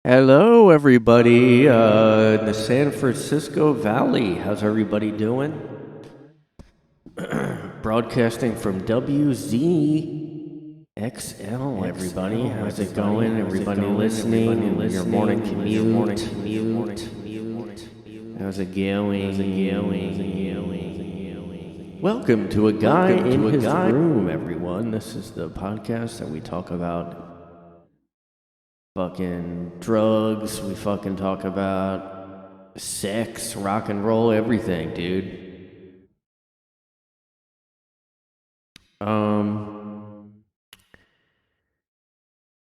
Hello, everybody, in the San Francisco Valley. How's everybody doing? Broadcasting from WZXL, everybody. How's it going? Everybody listening? Your morning commute? How's it going? Welcome to A Guy in His Room, everyone. This is the podcast that we talk about fucking drugs. We fucking talk about sex, rock and roll, everything, dude.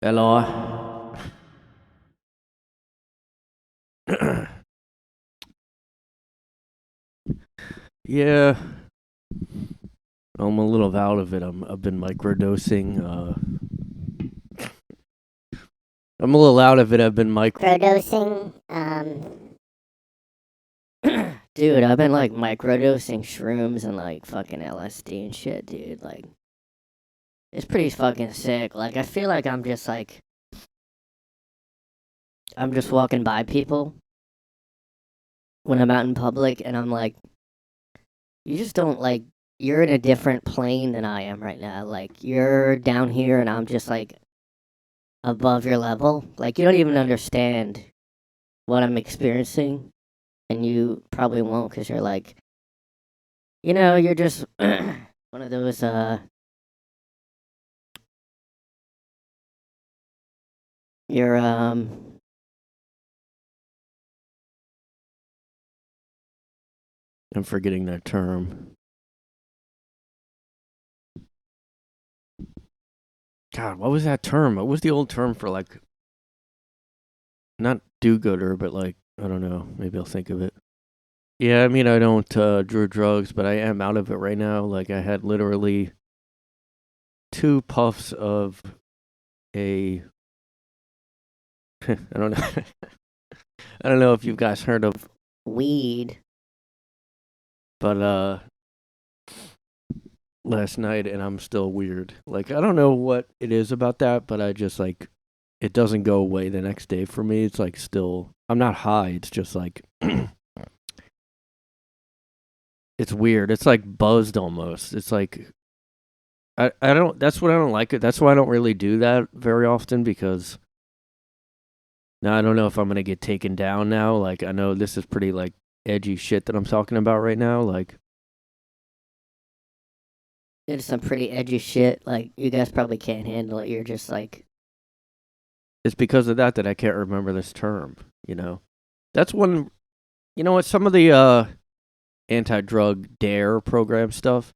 Hello. Yeah, I'm a little out of it. I've been microdosing. I'm a little out of it. I've been Microdosing. Dude, I've been like microdosing shrooms and like fucking LSD and shit, dude. Like, it's pretty fucking sick. Like, I feel like I'm just walking by people when I'm out in public, and I'm like, you just don't like, you're in a different plane than I am right now. Like, you're down here, and I'm just like above your level. Like, you don't even understand what I'm experiencing, and you probably won't because you're like, you're just one of those, you're, I'm forgetting that term. God, what was that term? What was the old term for, like, not do-gooder, but like, I don't know. Maybe I'll think of it. Yeah, I mean, I don't do drugs, but I am out of it right now. Like, I had literally 2 puffs of a I don't know. I don't know if you guys heard of weed. but last night, and I'm still weird. Like, I don't know what it is about that, but I just like it doesn't go away the next day for me. It's like still I'm not high. It's just like it's weird. It's like buzzed almost. It's like I don't that's what I don't like it. That's why I don't really do that very often because now I don't know if I'm gonna get taken down now. Like, I know this is pretty like edgy shit that I'm talking about right now. Like, It's some pretty edgy shit. Like, you guys probably can't handle it. You're just like, it's because of that I can't remember this term, you know? That's one, you know what, some of the anti-drug dare program stuff.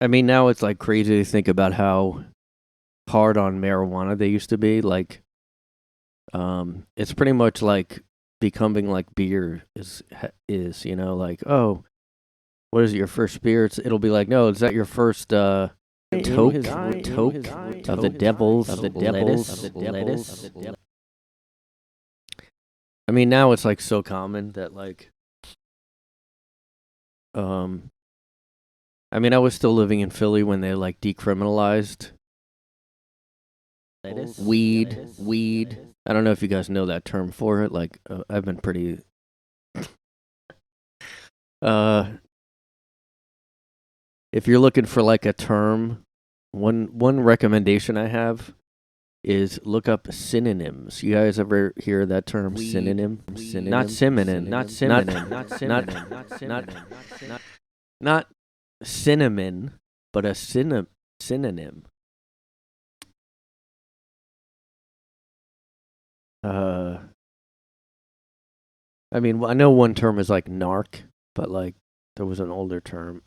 I mean, now it's like crazy to think about how hard on marijuana they used to be. Like, it's pretty much like becoming like beer is, you know, like, oh, what is it, your first beer? It'll be like, no, is that your first toke of the devil's lettuce? I mean, now it's like so common that like, I mean, I was still living in Philly when they like decriminalized weed. I don't know if you guys know that term for it. Like, I've been pretty. If you're looking for like a term, one recommendation I have is look up synonyms. You guys ever hear that term, synonym? Not synonym. Not synonym. Not cinnamon, but a synonym. I mean, I know one term is like narc, but like there was an older term.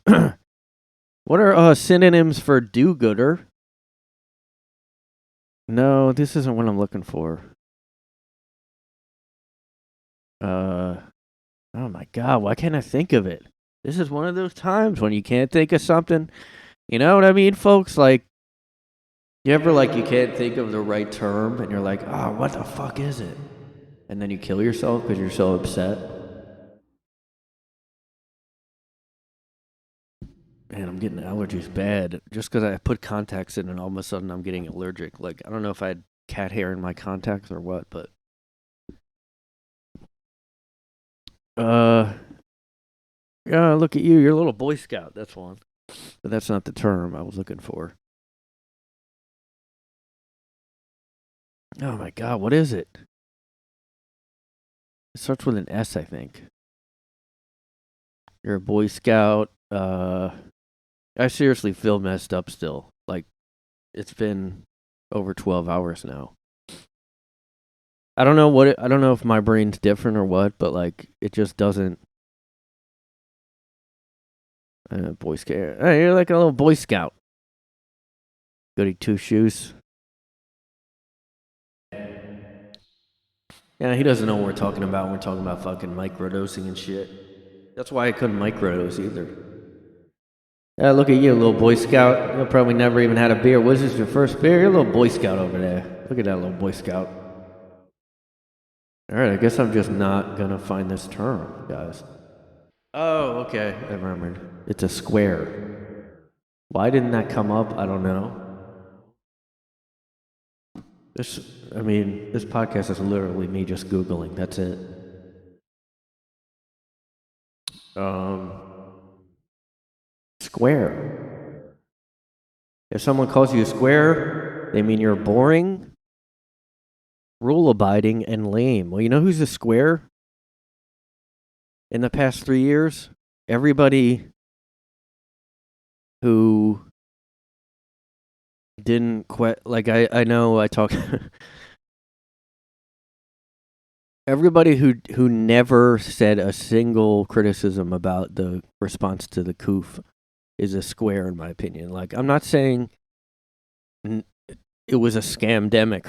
What are synonyms for do-gooder? No, this isn't what I'm looking for. Oh my god, why can't I think of it? This is one of those times when you can't think of something. You know what I mean, folks? Like, you ever like you can't think of the right term and you're like, oh, what the fuck is it? And then you kill yourself because you're so upset. Man, I'm getting allergies bad just because I put contacts in and all of a sudden I'm getting allergic. Like, I don't know if I had cat hair in my contacts or what, but yeah, look at you. You're a little Boy Scout. That's one. But that's not the term I was looking for. Oh my God, what is it? It starts with an S, I think. You're a Boy Scout. I seriously feel messed up still. Like, it's been over 12 hours now. I don't know I don't know if my brain's different or what, but like, it just doesn't. Boy Scout. Hey, you're like a little Boy Scout. Goody two shoes. Yeah, he doesn't know what we're talking about when we're talking about fucking microdosing and shit. That's why I couldn't microdose either. Look at you, little Boy Scout. You'll probably never even had a beer. Was this your first beer? You're a little Boy Scout over there. Look at that little Boy Scout. All right, I guess I'm just not gonna find this term, guys. Oh, okay. I remembered. It's a square. Why didn't that come up? I don't know. This podcast is literally me just Googling. That's it. Square. If someone calls you a square, they mean you're boring, rule abiding, and lame. Well, you know who's a square? In the past 3 years, everybody who didn't quit. Like I know I talk. Everybody who never said a single criticism about the response to the coof is a square, in my opinion. Like, I'm not saying it was a scamdemic,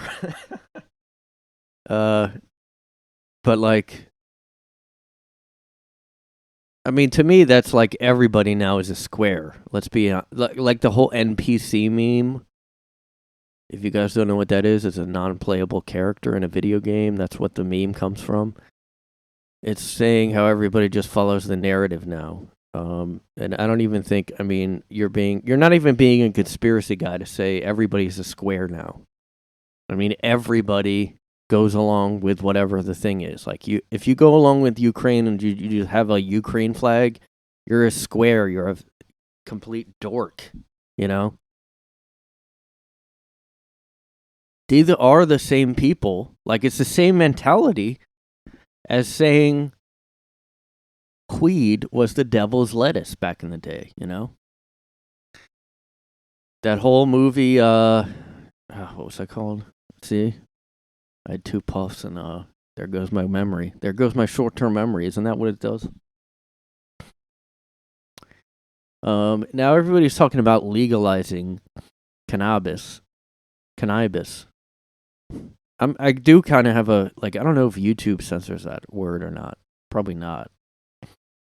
but like, I mean, to me, that's like everybody now is a square. Let's be like the whole NPC meme. If you guys don't know what that is, it's a non-playable character in a video game. That's what the meme comes from. It's saying how everybody just follows the narrative now. And I don't even think, I mean, you're not even being a conspiracy guy to say everybody's a square now. I mean, everybody goes along with whatever the thing is. Like, if you go along with Ukraine and you just have a Ukraine flag, you're a square. You're a complete dork, you know? These are the same people. Like, it's the same mentality as saying weed was the devil's lettuce back in the day, you know? That whole movie, what was that called? See? I had 2 puffs and there goes my memory. There goes my short-term memory. Isn't that what it does? Now everybody's talking about legalizing cannabis. I do kind of have I don't know if YouTube censors that word or not. Probably not.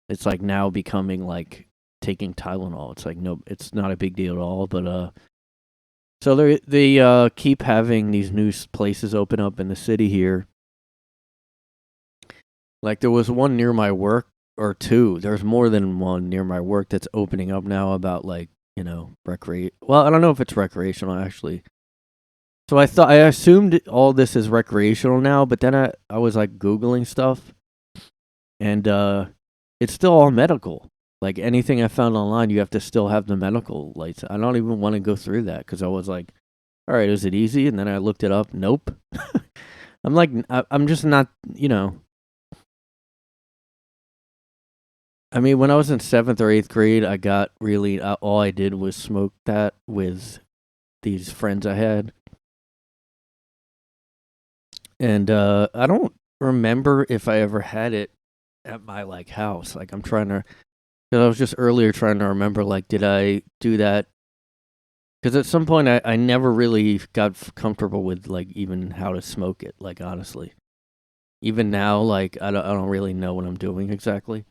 It's like now becoming like taking Tylenol. It's like, no, it's not a big deal at all. But so they keep having these new places open up in the city here. Like, there was one near my work, or 2. There's more than one near my work that's opening up now about, like, you know, well, I don't know if it's recreational, actually. So I assumed all this is recreational now, but then I was like Googling stuff, and it's still all medical. Like, anything I found online, you have to still have the medical license. I don't even want to go through that because I was like, all right, is it easy? And then I looked it up. Nope. I'm like, I'm just not, you know. I mean, when I was in 7th or 8th grade, I got really, all I did was smoke that with these friends I had. And I don't remember if I ever had it at my, like, house. Like, I'm trying to, because I was just earlier trying to remember, like, did I do that? Because at some point, I never really got comfortable with, like, even how to smoke it, like, honestly. Even now, like, I don't really know what I'm doing exactly.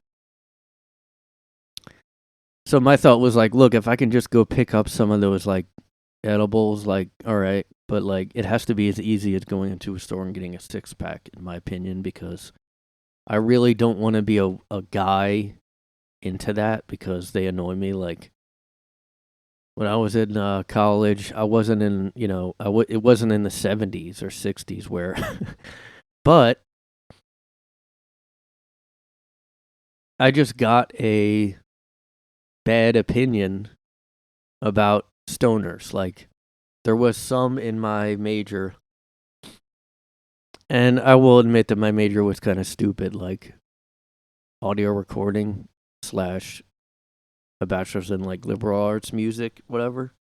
So my thought was like, look, if I can just go pick up some of those, like, edibles, like, all right, but like, it has to be as easy as going into a store and getting a 6-pack, in my opinion, because I really don't want to be a guy into that because they annoy me. Like, when I was in college, I wasn't in, it wasn't in the 70s or 60s where, but I just got a bad opinion about stoners. Like, there was some in my major, and I will admit that my major was kind of stupid, like audio recording slash a bachelor's in like liberal arts music, whatever.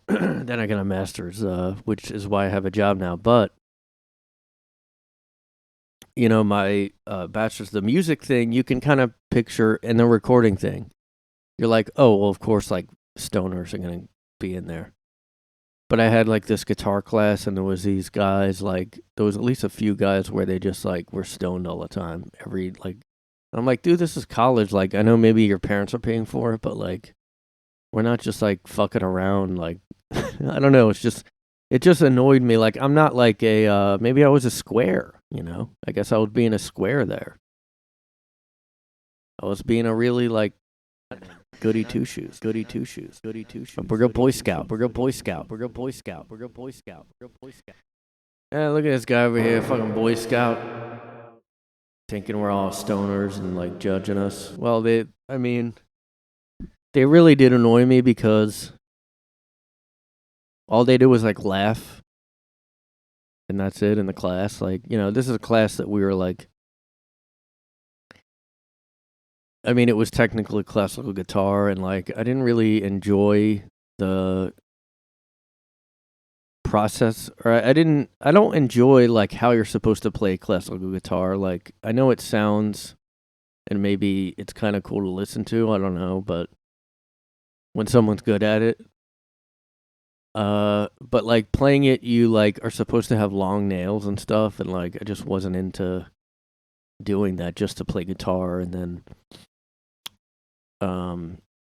Then I got a master's, which is why I have a job now. But my bachelor's, the music thing, you can kind of picture, and the recording thing. You're like, oh, well, of course, like stoners are gonna be in there. But I had like this guitar class, and there was these guys, like there was at least a few guys where they just like were stoned all the time. I'm like, dude, this is college. Like, I know maybe your parents are paying for it, but like, we're not just like fucking around. Like, I don't know. It just annoyed me. Like, I'm not like maybe I was a square. I guess I was being a square there. I was being a really like goody two shoes. We're a Boy Scout. Yeah, look at this guy over here, fucking Boy Scout, thinking we're all stoners and like judging us. Well, they really did annoy me because all they did was like laugh, and that's it in the class. Like, this is a class that we were like, I mean, it was technically classical guitar, and like, I didn't really enjoy the process, or I don't enjoy like how you're supposed to play classical guitar. Like, I know it sounds, and maybe it's kind of cool to listen to, I don't know, but when someone's good at it, but like playing it, you like are supposed to have long nails and stuff, and like I just wasn't into doing that just to play guitar, and then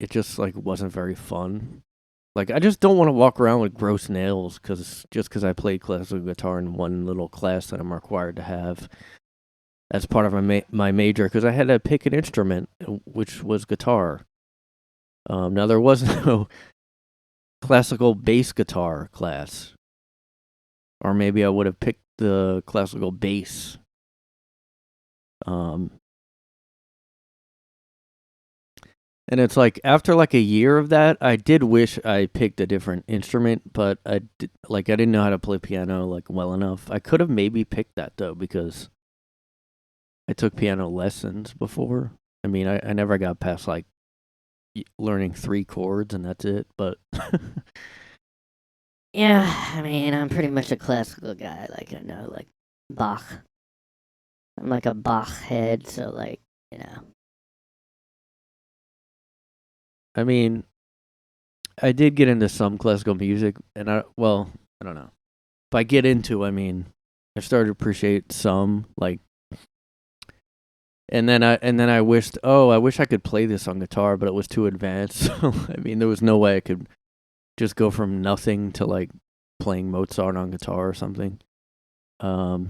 it just like wasn't very fun. Like, I just don't want to walk around with gross nails because I played classical guitar in one little class that I'm required to have as part of my major, because I had to pick an instrument, which was guitar. Now there was no classical bass guitar class, or maybe I would have picked the classical bass. And it's like after like a year of that, I did wish I picked a different instrument, but I didn't know how to play piano like well enough. I could have maybe picked that though, because I took piano lessons before. I mean, I never got past like learning 3 chords and that's it, but Yeah, I mean, I'm pretty much a classical guy. Like, I know, like, Bach. I'm like a Bach head, so, like, you know. I mean, I did get into some classical music, and I don't know. By get into, I mean, I started to appreciate some, like, and then I wished, oh, I wish I could play this on guitar, but it was too advanced. So, I mean, there was no way I could just go from nothing to like playing Mozart on guitar or something. But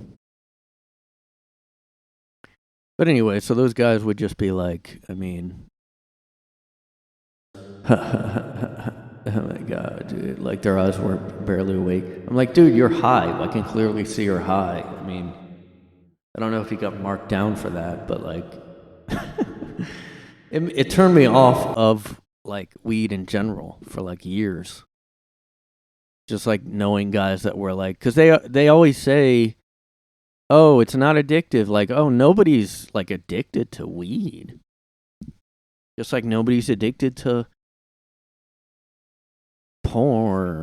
anyway, so those guys would just be like, I mean, oh my god, dude, like their eyes were barely awake. I'm like, dude, you're high. I can clearly see you're high. I mean, I don't know if he got marked down for that, but like, it turned me off of like weed in general for like years. Just like knowing guys that were like, because they always say, oh, it's not addictive. Like, oh, nobody's like addicted to weed. Just like nobody's addicted to porn.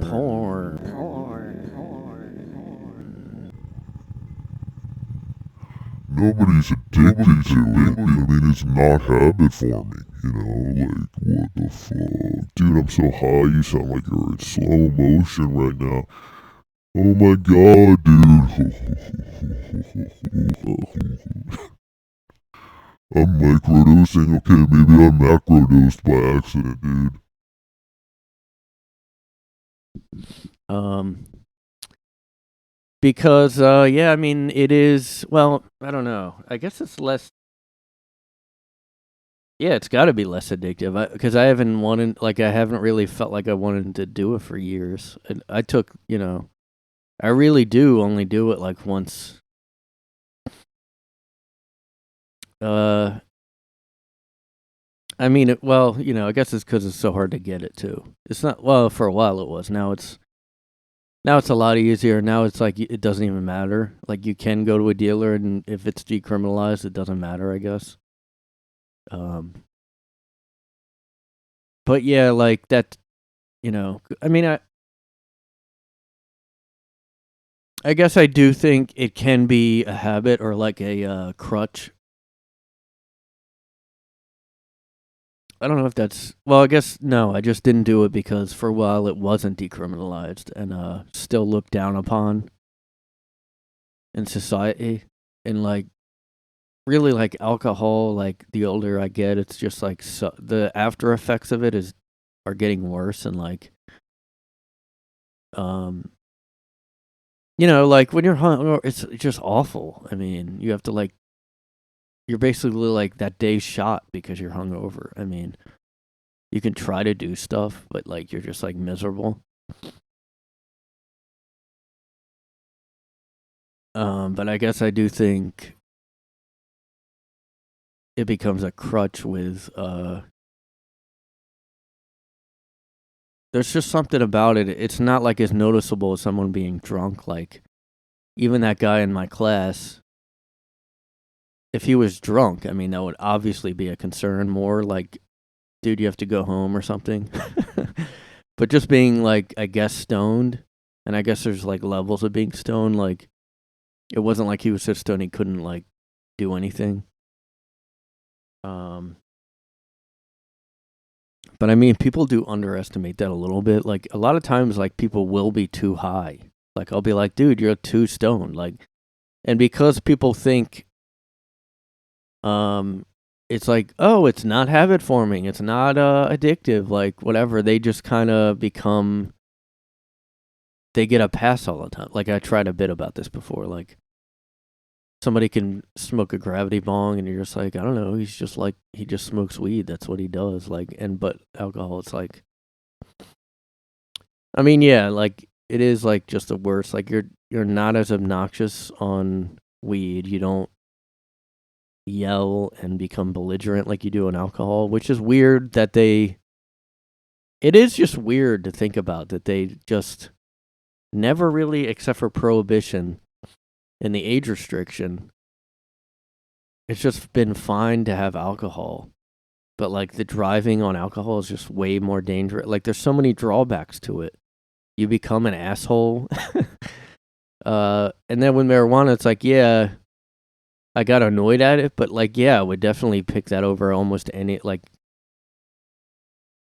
Nobody's addicted to it. I mean, it's not habit forming, Like, what the fuck? Dude, I'm so high, you sound like you're in slow motion right now. Oh my god, dude. I'm microdosing. Okay, maybe I macrodosed by accident, dude. Because yeah, I mean, it is, well, I don't know. I guess it's less Yeah, it's got to be less addictive because I haven't really felt like I wanted to do it for years. And I took, I really do only do it like once. I mean, I guess it's because it's so hard to get it too. It's not, well, for a while it was. Now it's a lot easier. Now it's like it doesn't even matter. Like you can go to a dealer, and if it's decriminalized, it doesn't matter, I guess. But yeah, like that, I mean, I guess I do think it can be a habit or like a crutch. I don't know if that's, well, I guess no, I just didn't do it because for a while it wasn't decriminalized and still looked down upon in society. And like, really, like alcohol, like the older I get, it's just like the after effects of it are getting worse. And like, like when you're hungover, it's just awful. I mean, you have to like, you're basically like that day's shot because you're hungover. I mean, you can try to do stuff, but like you're just like miserable. But I guess I do think it becomes a crutch with there's just something about it. It's not like as noticeable as someone being drunk. Like even that guy in my class, if he was drunk, I mean that would obviously be a concern more like, dude, you have to go home or something. But just being like, I guess stoned, and I guess there's like levels of being stoned, like it wasn't like he was so stoned he couldn't like do anything. But I mean, people do underestimate that a little bit. Like a lot of times, like people will be too high. Like I'll be like, dude, you're too stoned. Like, and because people think, it's like, oh, it's not habit forming, it's not addictive, like whatever. They just kind of become. They get a pass all the time. Like I tried a bit about this before. Like somebody can smoke a gravity bong and you're just like, I don't know, he's just like, he just smokes weed, that's what he does. Like, but alcohol, it's like, I mean, yeah, like it is like just the worst. Like you're not as obnoxious on weed. You don't yell and become belligerent like you do on alcohol, which is weird that it is just weird to think about that they just never really, except for prohibition and the age restriction, it's just been fine to have alcohol. But like the driving on alcohol is just way more dangerous. Like there's so many drawbacks to it. You become an asshole. And then with marijuana, it's like, yeah, I got annoyed at it, but like, yeah, I would definitely pick that over almost any, like,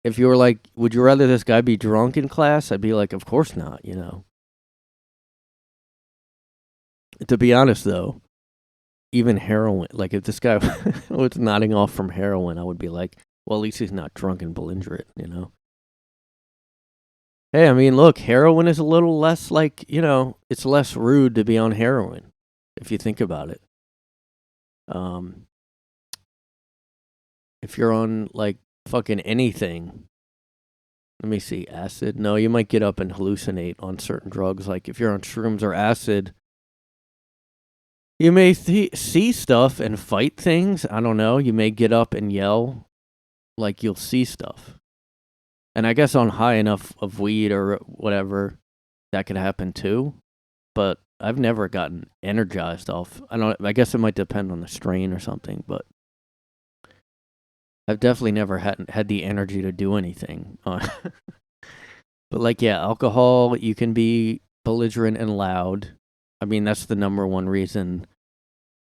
if you were like, would you rather this guy be drunk in class? I'd be like, of course not, To be honest, though, even heroin, like if this guy was nodding off from heroin, I would be like, well, at least he's not drunk and belligerent, Hey, I mean, look, heroin is a little less like, it's less rude to be on heroin, if you think about it. If you're on like fucking anything, let me see, acid. No, you might get up and hallucinate on certain drugs. Like if you're on shrooms or acid, you may see stuff and fight things. I don't know. You may get up and yell, like you'll see stuff. And I guess on high enough of weed or whatever, that could happen too. But I've never gotten energized off. I guess it might depend on the strain or something, but I've definitely never had the energy to do anything. But like, yeah, alcohol, you can be belligerent and loud. I mean, that's the number one reason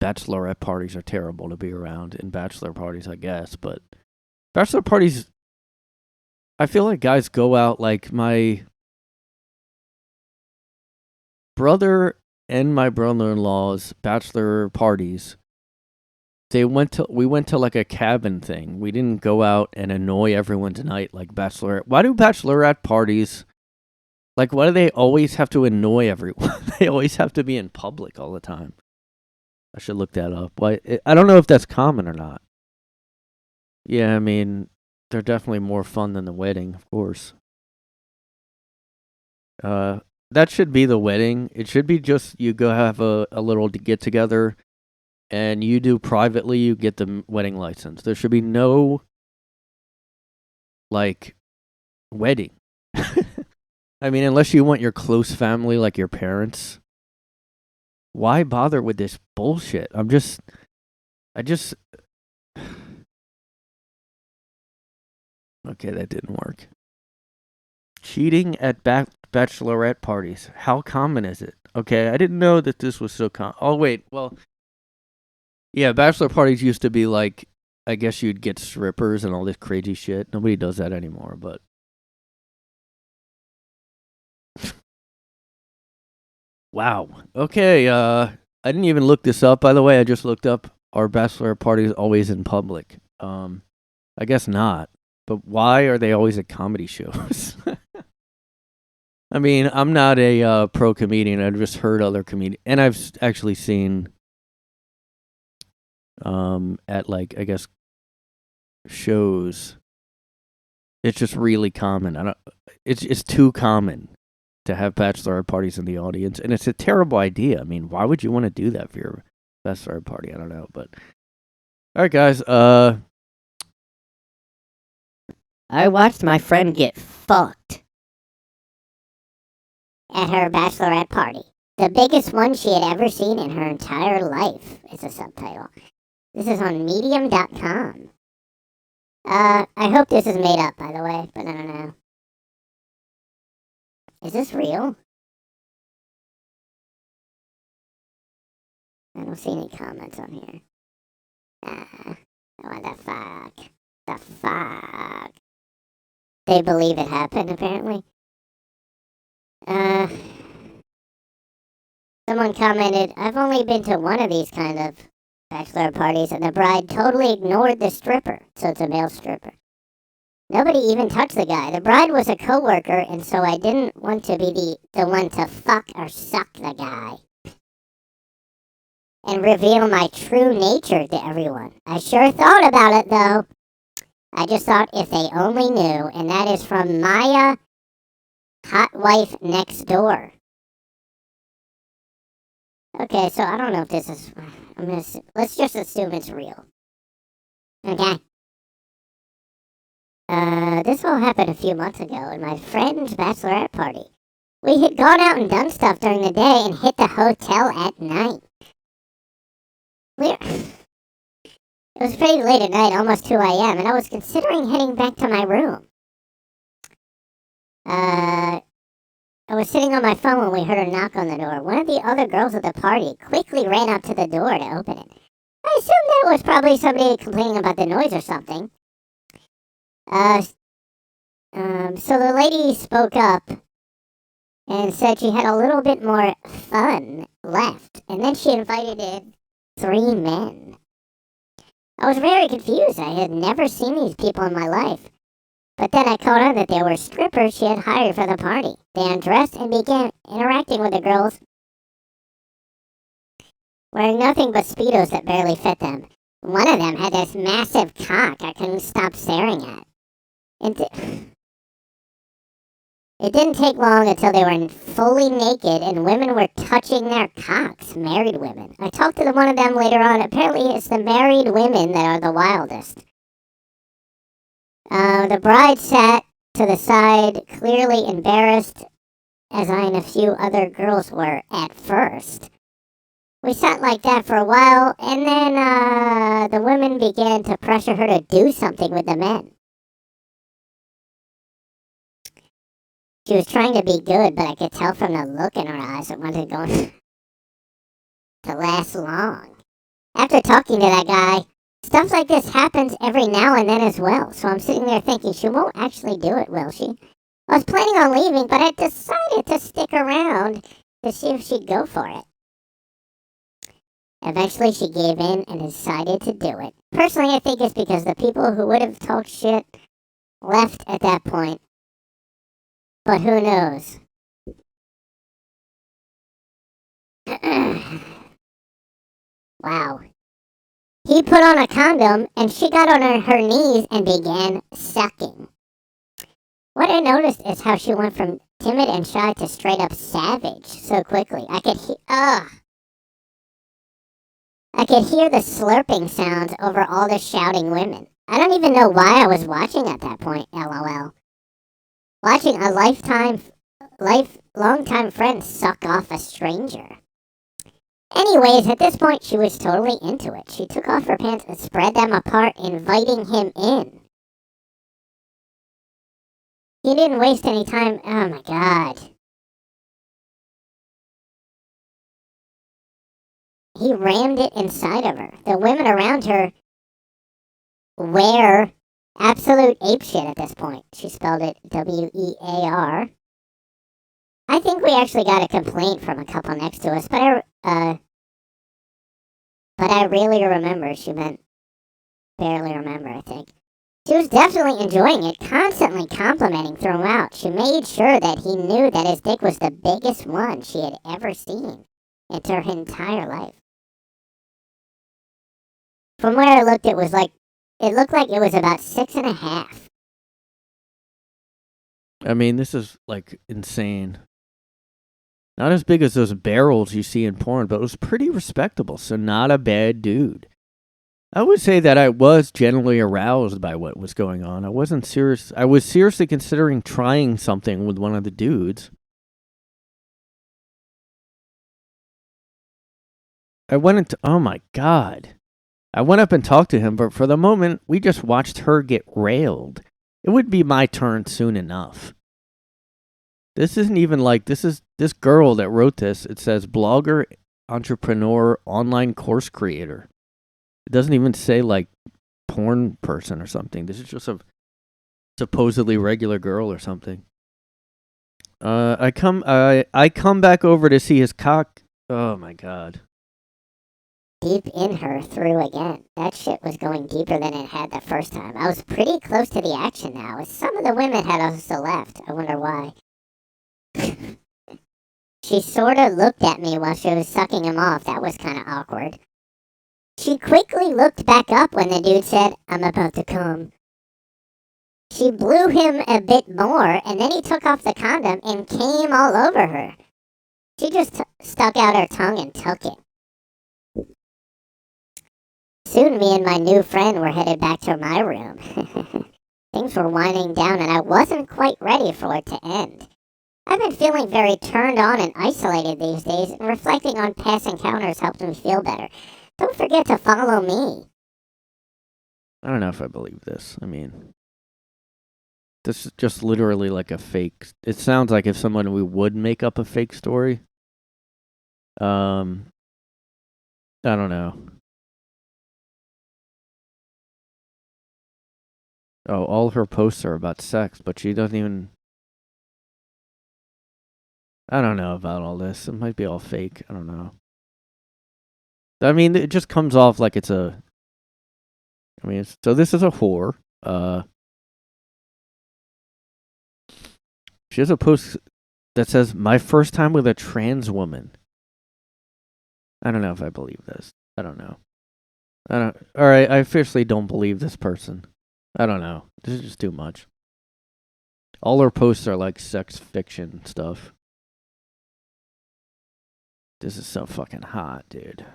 bachelorette parties are terrible to be around, and bachelor parties, I guess. But bachelor parties, I feel like guys go out, like my brother and my brother-in-law's bachelor parties. We went to like a cabin thing. We didn't go out and annoy everyone tonight like bachelorette. Why do bachelorette parties, like, why do they always have to annoy everyone? They always have to be in public all the time. I should look that up. Why? I don't know if that's common or not. Yeah, I mean, they're definitely more fun than the wedding, of course. That should be the wedding. It should be just you go have a little get together, and you do privately. You get the wedding license. There should be no like wedding. I mean, unless you want your close family, like your parents. Why bother with this bullshit? I just. Okay, that didn't work. Cheating at bachelorette parties. How common is it? Okay, I didn't know that this was so common. Oh, wait. Well, yeah, bachelor parties used to be like, I guess you'd get strippers and all this crazy shit. Nobody does that anymore, but. Wow. Okay, I didn't even look this up, by the way. I just looked up, are bachelor parties always in public? I guess not. But why are they always at comedy shows? I mean, I'm not a pro comedian. I've just heard other comedians, and I've actually seen at like I guess shows. It's just really common. I don't. It's too common to have bachelorette parties in the audience, and it's a terrible idea. I mean, why would you want to do that for your bachelorette party? I don't know, but all right, guys. I watched my friend get fucked At her bachelorette party. The biggest one she had ever seen in her entire life is a subtitle. This is on medium.com. I hope this is made up, by the way, but I don't know. Is this real? I don't see any comments on here. What the fuck? The fuck? They believe it happened, apparently. Someone commented, I've only been to one of these kind of bachelor parties, and the bride totally ignored the stripper. So it's a male stripper. Nobody even touched the guy. The bride was a coworker, and so I didn't want to be the one to fuck or suck the guy and reveal my true nature to everyone. I sure thought about it, though. I just thought if they only knew, and that is from Maya, hot wife next door. Okay, so I don't know if this is. Let's just assume it's real. Okay. This all happened a few months ago at my friend's bachelorette party. We had gone out and done stuff during the day and hit the hotel at night. It was pretty late at night, almost 2 a.m., and I was considering heading back to my room. I was sitting on my phone when we heard a knock on the door. One of the other girls at the party quickly ran up to the door to open it. I assumed that it was probably somebody complaining about the noise or something. So the lady spoke up and said she had a little bit more fun left, and then she invited in 3 men. I was very confused. I had never seen these people in my life. But then I caught on that they were strippers she had hired for the party. They undressed and began interacting with the girls, wearing nothing but Speedos that barely fit them. One of them had this massive cock I couldn't stop staring at. It didn't take long until they were fully naked and women were touching their cocks, married women. I talked to one of them later on. Apparently it's the married women that are the wildest. The bride sat to the side, clearly embarrassed, as I and a few other girls were at first. We sat like that for a while, and then the women began to pressure her to do something with the men. She was trying to be good, but I could tell from the look in her eyes it wasn't going to last long. After talking to that guy, stuff like this happens every now and then as well, so I'm sitting there thinking she won't actually do it, will she? I was planning on leaving, but I decided to stick around to see if she'd go for it. Eventually she gave in and decided to do it. Personally, I think it's because the people who would have talked shit left at that point. But who knows? Wow. He put on a condom, and she got on her knees and began sucking. What I noticed is how she went from timid and shy to straight up savage so quickly. I could hear the slurping sounds over all the shouting women. I don't even know why I was watching at that point, LOL. Watching a long-time friend suck off a stranger. Anyways, at this point, she was totally into it. She took off her pants and spread them apart, inviting him in. He didn't waste any time. Oh my god. He rammed it inside of her. The women around her were absolute apeshit at this point. She spelled it W-E-A-R. I think we actually got a complaint from a couple next to us, but I really remember. She meant barely remember, I think. She was definitely enjoying it, constantly complimenting throughout. She made sure that he knew that his dick was the biggest one she had ever seen in her entire life. From where I looked, it looked like it was about 6.5. I mean, this is like insane. Not as big as those barrels you see in porn, but it was pretty respectable, so not a bad dude. I would say that I was generally aroused by what was going on. I was seriously considering trying something with one of the dudes. Oh my god. I went up and talked to him, but for the moment, we just watched her get railed. It would be my turn soon enough. This isn't even like, this girl that wrote this. It says blogger, entrepreneur, online course creator. It doesn't even say like porn person or something. This is just a supposedly regular girl or something. I come back over to see his cock. Oh my god. Deep in her through again. That shit was going deeper than it had the first time. I was pretty close to the action now. Some of the women had also left. I wonder why. She sort of looked at me while she was sucking him off. That was kind of awkward. She quickly looked back up when the dude said, "I'm about to come." She blew him a bit more, and then he took off the condom and came all over her. She just stuck out her tongue and took it. Soon me and my new friend were headed back to my room. Things were winding down and I wasn't quite ready for it to end. I've been feeling very turned on and isolated these days, and reflecting on past encounters helped me feel better. Don't forget to follow me. I don't know if I believe this. I mean, this is just literally like a fake. It sounds like if someone we would make up a fake story. I don't know. Oh, all her posts are about sex, but she doesn't even... I don't know about all this. It might be all fake. I don't know. I mean, it just comes off like it's a... I mean, so this is a whore. She has a post that says, "My first time with a trans woman." I don't know if I believe this. I don't know. Alright, I officially don't believe this person. I don't know. This is just too much. All her posts are like sex fiction stuff. This is so fucking hot, dude.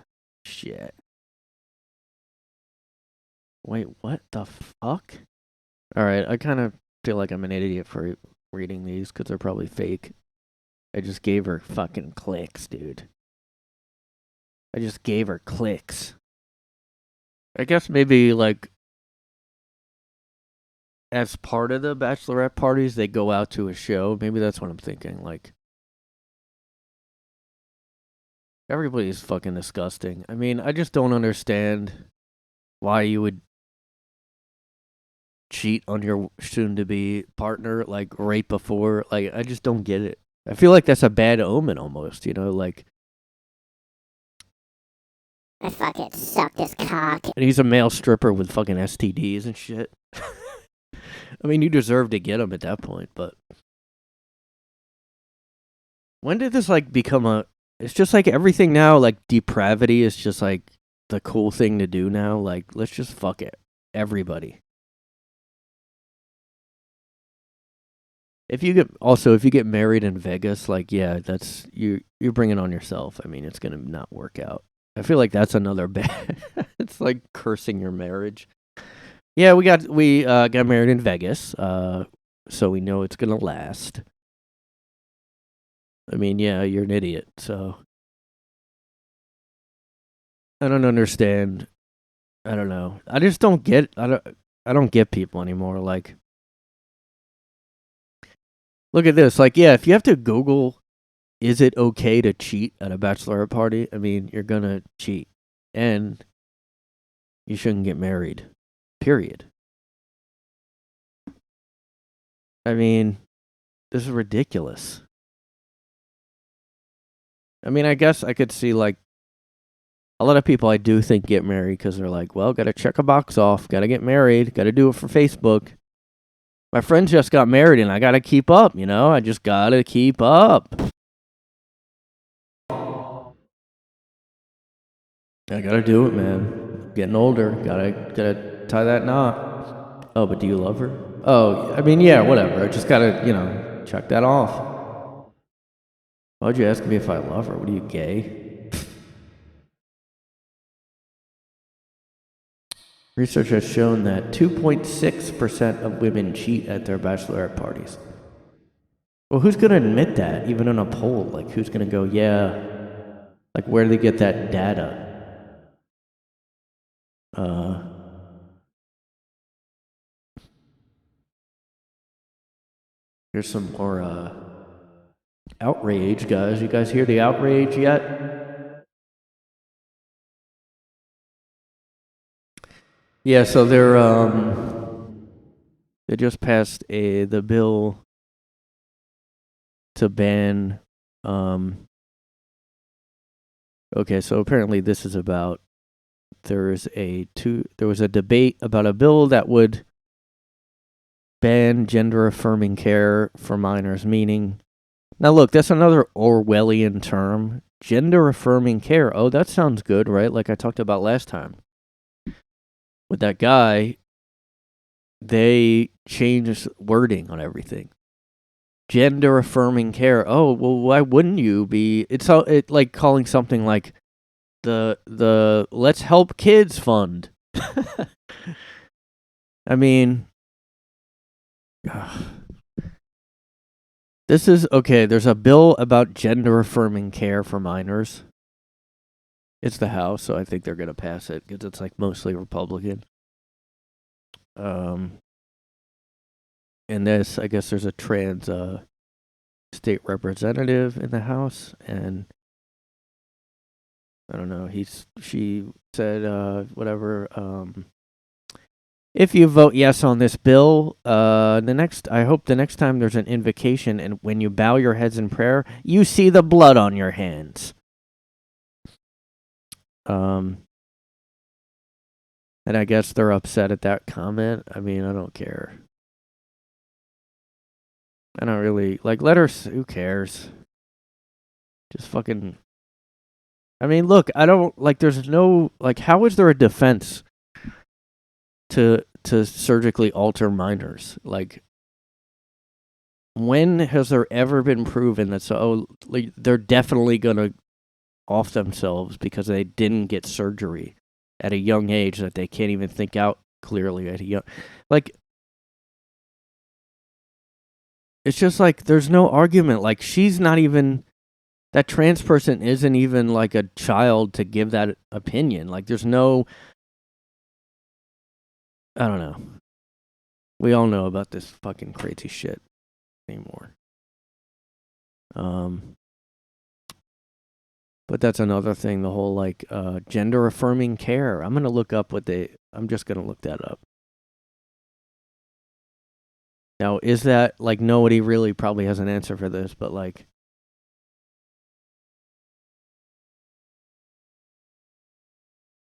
Shit. Wait, what the fuck? Alright, I kind of feel like I'm an idiot for reading these because they're probably fake. I just gave her fucking clicks, dude. I just gave her clicks. I guess maybe like as part of the bachelorette parties, they go out to a show. Maybe that's what I'm thinking. Like, everybody's fucking disgusting. I mean, I just don't understand why you would cheat on your soon-to-be partner, like, right before. Like, I just don't get it. I feel like that's a bad omen almost, you know? Like, I fucking suck this cock. and he's a male stripper with fucking STDs and shit. I mean, you deserve to get them at that point, but... When did this, like, become a... It's just like everything now, like, depravity is just like... the cool thing to do now. Like, let's just fuck it, everybody. If you get married in Vegas, like, yeah, that's you're bringing on yourself. I mean, it's gonna not work out. I feel like that's another bad. It's like cursing your marriage. Yeah, we got married in Vegas, so we know it's gonna last. I mean, yeah, you're an idiot. So I don't understand. I don't know. I just don't get. I don't get people anymore. Like, look at this. Like, yeah, if you have to Google, is it okay to cheat at a bachelorette party? I mean, you're gonna cheat, and you shouldn't get married. Period. I mean, this is ridiculous. I mean, I guess I could see, like, a lot of people I do think get married because they're like, well, got to check a box off, got to get married, got to do it for Facebook. My friends just got married and I got to keep up, you know? I just got to keep up. I got to do it, man. Getting older, got to tie that knot. Oh, but do you love her? Oh, I mean, yeah, whatever. I just got to, check that off. Why'd you ask me if I love her? What are you, gay? Research has shown that 2.6% of women cheat at their bachelorette parties. Well, who's going to admit that, even in a poll? Like, who's going to go, yeah? Like, where do they get that data? Here's some more outrage, guys. You guys hear the outrage yet? Yeah, so they just passed the bill to ban. Okay, so apparently this is about. There was a debate about a bill that would ban gender affirming care for minors. Meaning, now look, that's another Orwellian term. Gender affirming care. Oh, that sounds good, right? Like I talked about last time with that guy. They changed wording on everything. Gender affirming care. Oh, well, why wouldn't you be? It's like calling something like the Let's Help Kids Fund. I mean, this is okay. There's a bill about gender affirming care for minors. It's the House, so I think they're gonna pass it because it's like mostly Republican. In this, I guess there's a trans state representative in the House, and I don't know. She said whatever. If you vote yes on this bill, I hope the next time there's an invocation and when you bow your heads in prayer, you see the blood on your hands. And I guess they're upset at that comment. I mean, I don't care. I don't really let her. Who cares? Just fucking. I mean, look, I don't there's no how is there a defense to surgically alter minors? Like, when has there ever been proven that they're definitely gonna off themselves because they didn't get surgery at a young age that they can't even think out clearly at a young it's just there's no argument. She's not even. That trans person isn't even a child to give that opinion. There's no. I don't know. We all know about this fucking crazy shit anymore. But that's another thing. The whole gender affirming care. I'm just gonna look that up. Now, is that nobody really probably has an answer for this, but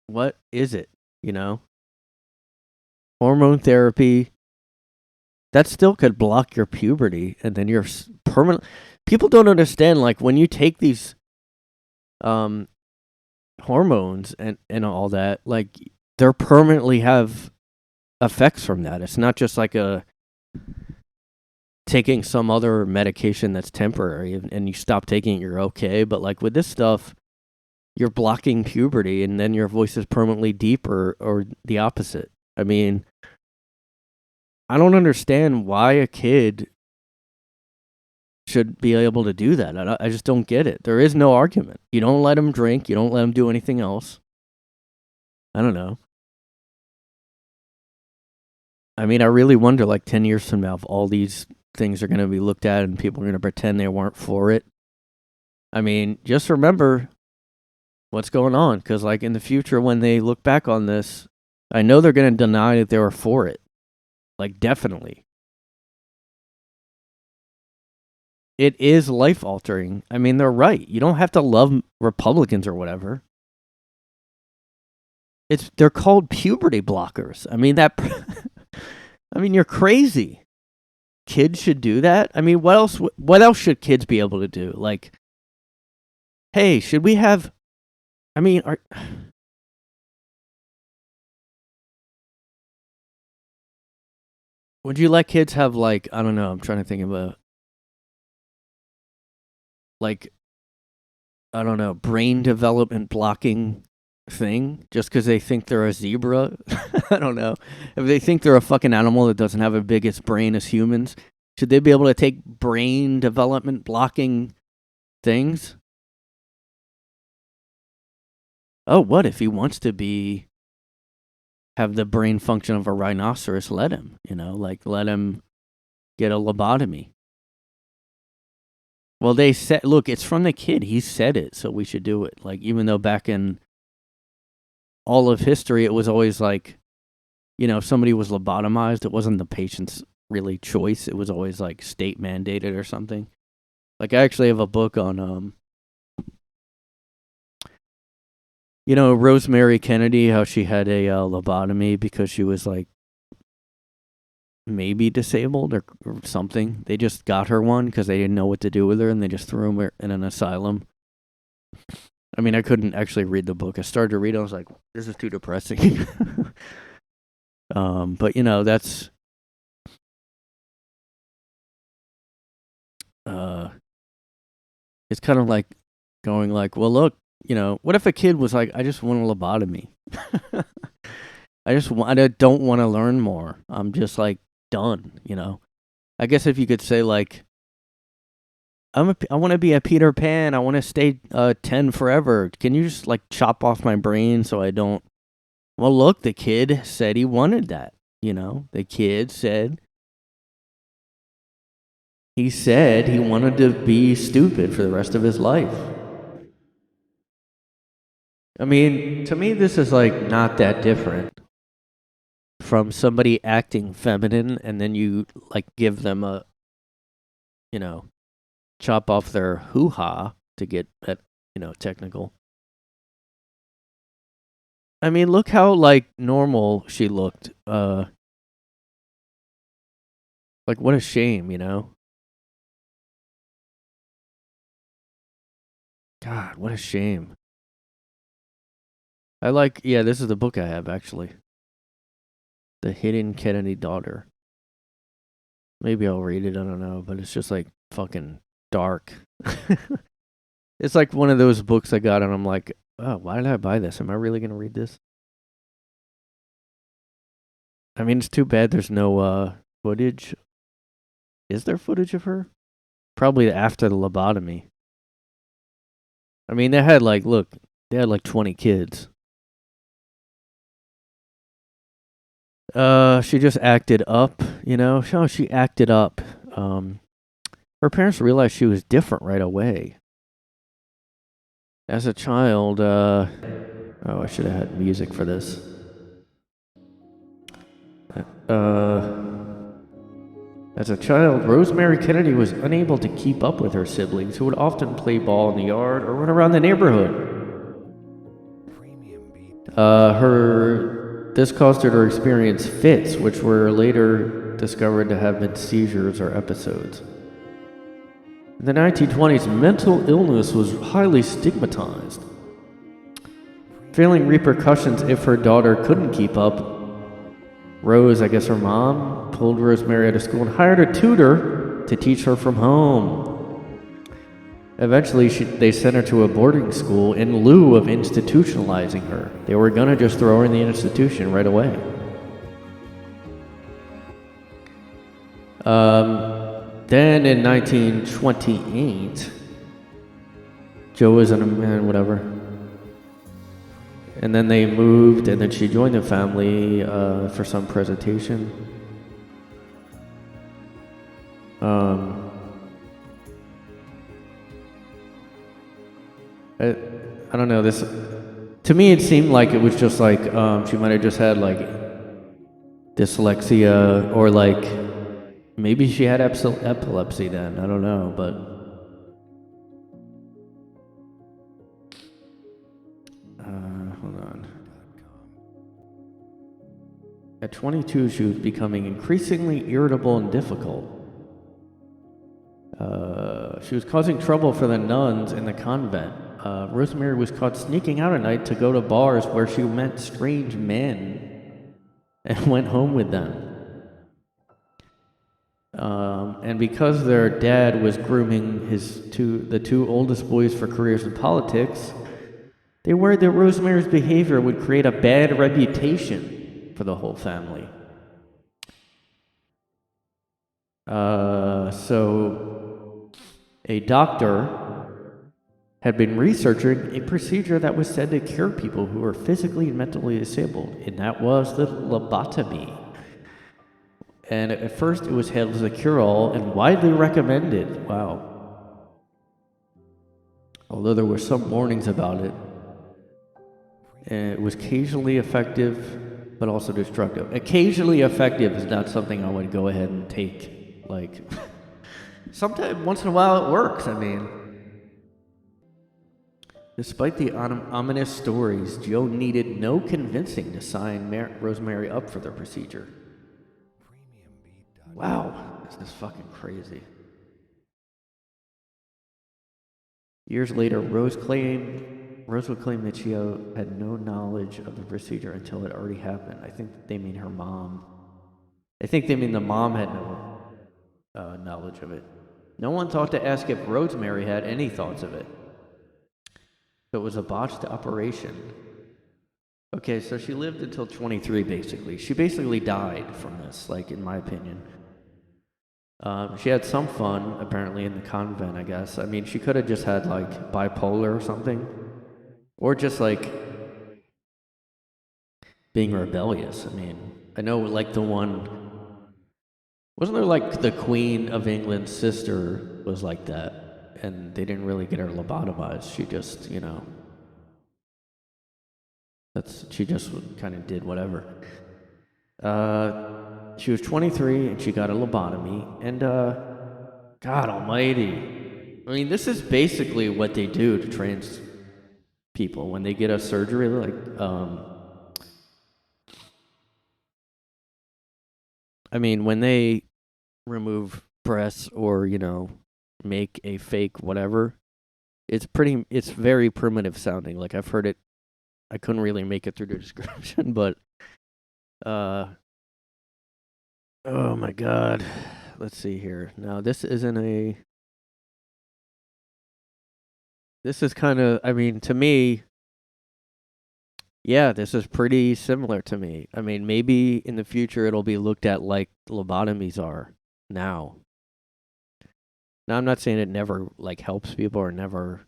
what is it? Hormone therapy. That still could block your puberty, and then you're permanent. People don't understand when you take these hormones and all that, like they're permanently have effects from that. It's not just like a taking some other medication that's temporary and you stop taking it, you're okay. But like with this stuff, you're blocking puberty and then your voice is permanently deeper or the opposite. I mean, I don't understand why a kid should be able to do that. I just don't get it. There is no argument. You don't let them drink. You don't let them do anything else. I don't know. I mean, I really wonder, like 10 years from now, if all these things are going to be looked at and people are going to pretend they weren't for it. I mean, just remember what's going on, because like in the future when they look back on this, I know they're going to deny that they were for it. Like, definitely. It is life-altering. I mean, they're right. You don't have to love Republicans or whatever. They're called puberty blockers. I mean, you're crazy. Kids should do that? I mean, what else should kids be able to do? Like, hey, should we have... I mean, would you let kids have, like, I don't know, I'm trying to think of a... like, I don't know, brain development blocking thing just because they think they're a zebra? I don't know. If they think they're a fucking animal that doesn't have a biggest brain as humans, should they be able to take brain development blocking things? Oh, what if he wants to have the brain function of a rhinoceros? Let him, like let him get a lobotomy. Well, they said, look, it's from the kid. He said it, so we should do it. Like, even though back in all of history, it was always like, if somebody was lobotomized, it wasn't the patient's really choice. It was always like state mandated or something. Like, I actually have a book on, Rosemary Kennedy, how she had a lobotomy because she was like maybe disabled or something. They just got her one because they didn't know what to do with her, and they just threw her in an asylum. I mean, I couldn't actually read the book. I started to read it. I was like, this is too depressing. But that's it's kind of like going like, well, look, what if a kid was like, I just want a lobotomy. I don't want to learn more. I'm just like done, I guess if you could say like, I want to be a Peter Pan. I want to stay 10 forever. Can you just like chop off my brain so I don't? Well, look, the kid said he wanted that. The kid said he wanted to be stupid for the rest of his life. I mean, to me, this is like not that different from somebody acting feminine and then you like give them a, chop off their hoo-ha to get that, technical. I mean, look how like normal she looked. Like, what a shame, God, what a shame. This is the book I have, actually. The Hidden Kennedy Daughter. Maybe I'll read it, I don't know, but it's just like fucking dark. It's like one of those books I got and I'm like, oh, why did I buy this? Am I really going to read this? I mean, it's too bad there's no footage. Is there footage of her? Probably after the lobotomy. I mean, they had like 20 kids. She just acted up, she acted up. Her parents realized she was different right away. As a child, I should have had music for this. As a child, Rosemary Kennedy was unable to keep up with her siblings, who would often play ball in the yard or run around the neighborhood. This caused her to experience fits, which were later discovered to have been seizures or episodes. In the 1920s, mental illness was highly stigmatized. Feeling repercussions if her daughter couldn't keep up, Rose, I guess her mom, pulled Rosemary out of school and hired a tutor to teach her from home. Eventually, they sent her to a boarding school in lieu of institutionalizing her. They were going to just throw her in the institution right away. Then in 1928, Joe was in a man, whatever. And then they moved, and then she joined the family for some presentation. I don't know, this, to me it seemed like it was just like, she might have just had like dyslexia, or like, maybe she had epilepsy then, I don't know, but hold on. At 22, she was becoming increasingly irritable and difficult. She was causing trouble for the nuns in the convent. Rosemary was caught sneaking out at night to go to bars where she met strange men and went home with them. And because their dad was grooming the two oldest boys for careers in politics, they worried that Rosemary's behavior would create a bad reputation for the whole family. So a doctor had been researching a procedure that was said to cure people who were physically and mentally disabled, and that was the lobotomy. And at first it was hailed as a cure-all and widely recommended. Wow. Although there were some warnings about it. And it was occasionally effective, but also destructive. Occasionally effective is not something I would go ahead and take. Like, sometimes, once in a while it works, I mean. Despite the ominous stories, Joe needed no convincing to sign Rosemary up for the procedure. Wow, this is fucking crazy. Years later, Rose would claim that she had no knowledge of the procedure until it already happened. I think they mean her mom. I think they mean the mom had no knowledge of it. No one thought to ask if Rosemary had any thoughts of it. So it was a botched operation. Okay, so she lived until 23, basically. She basically died from this, like, in my opinion. She had some fun, apparently, in the convent, I guess. I mean, she could have just had, like, bipolar or something. Or just, like, being rebellious. I mean, I know, like, the one... Wasn't there, like, the Queen of England's sister was like that? And they didn't really get her lobotomized. She just, you know... She just kind of did whatever. She was 23 and she got a lobotomy, and God almighty. I mean, this is basically what they do to trans people when they get a surgery, like, I mean, when they remove breasts or, you know, make a fake whatever, it's very primitive sounding. Like, I've heard it, I couldn't really make it through the description, but, oh my God. Let's see here. Now, this is kind of, I mean, to me, yeah, this is pretty similar to me. I mean, maybe in the future it'll be looked at like lobotomies are now. Now, I'm not saying it never, like, helps people or never,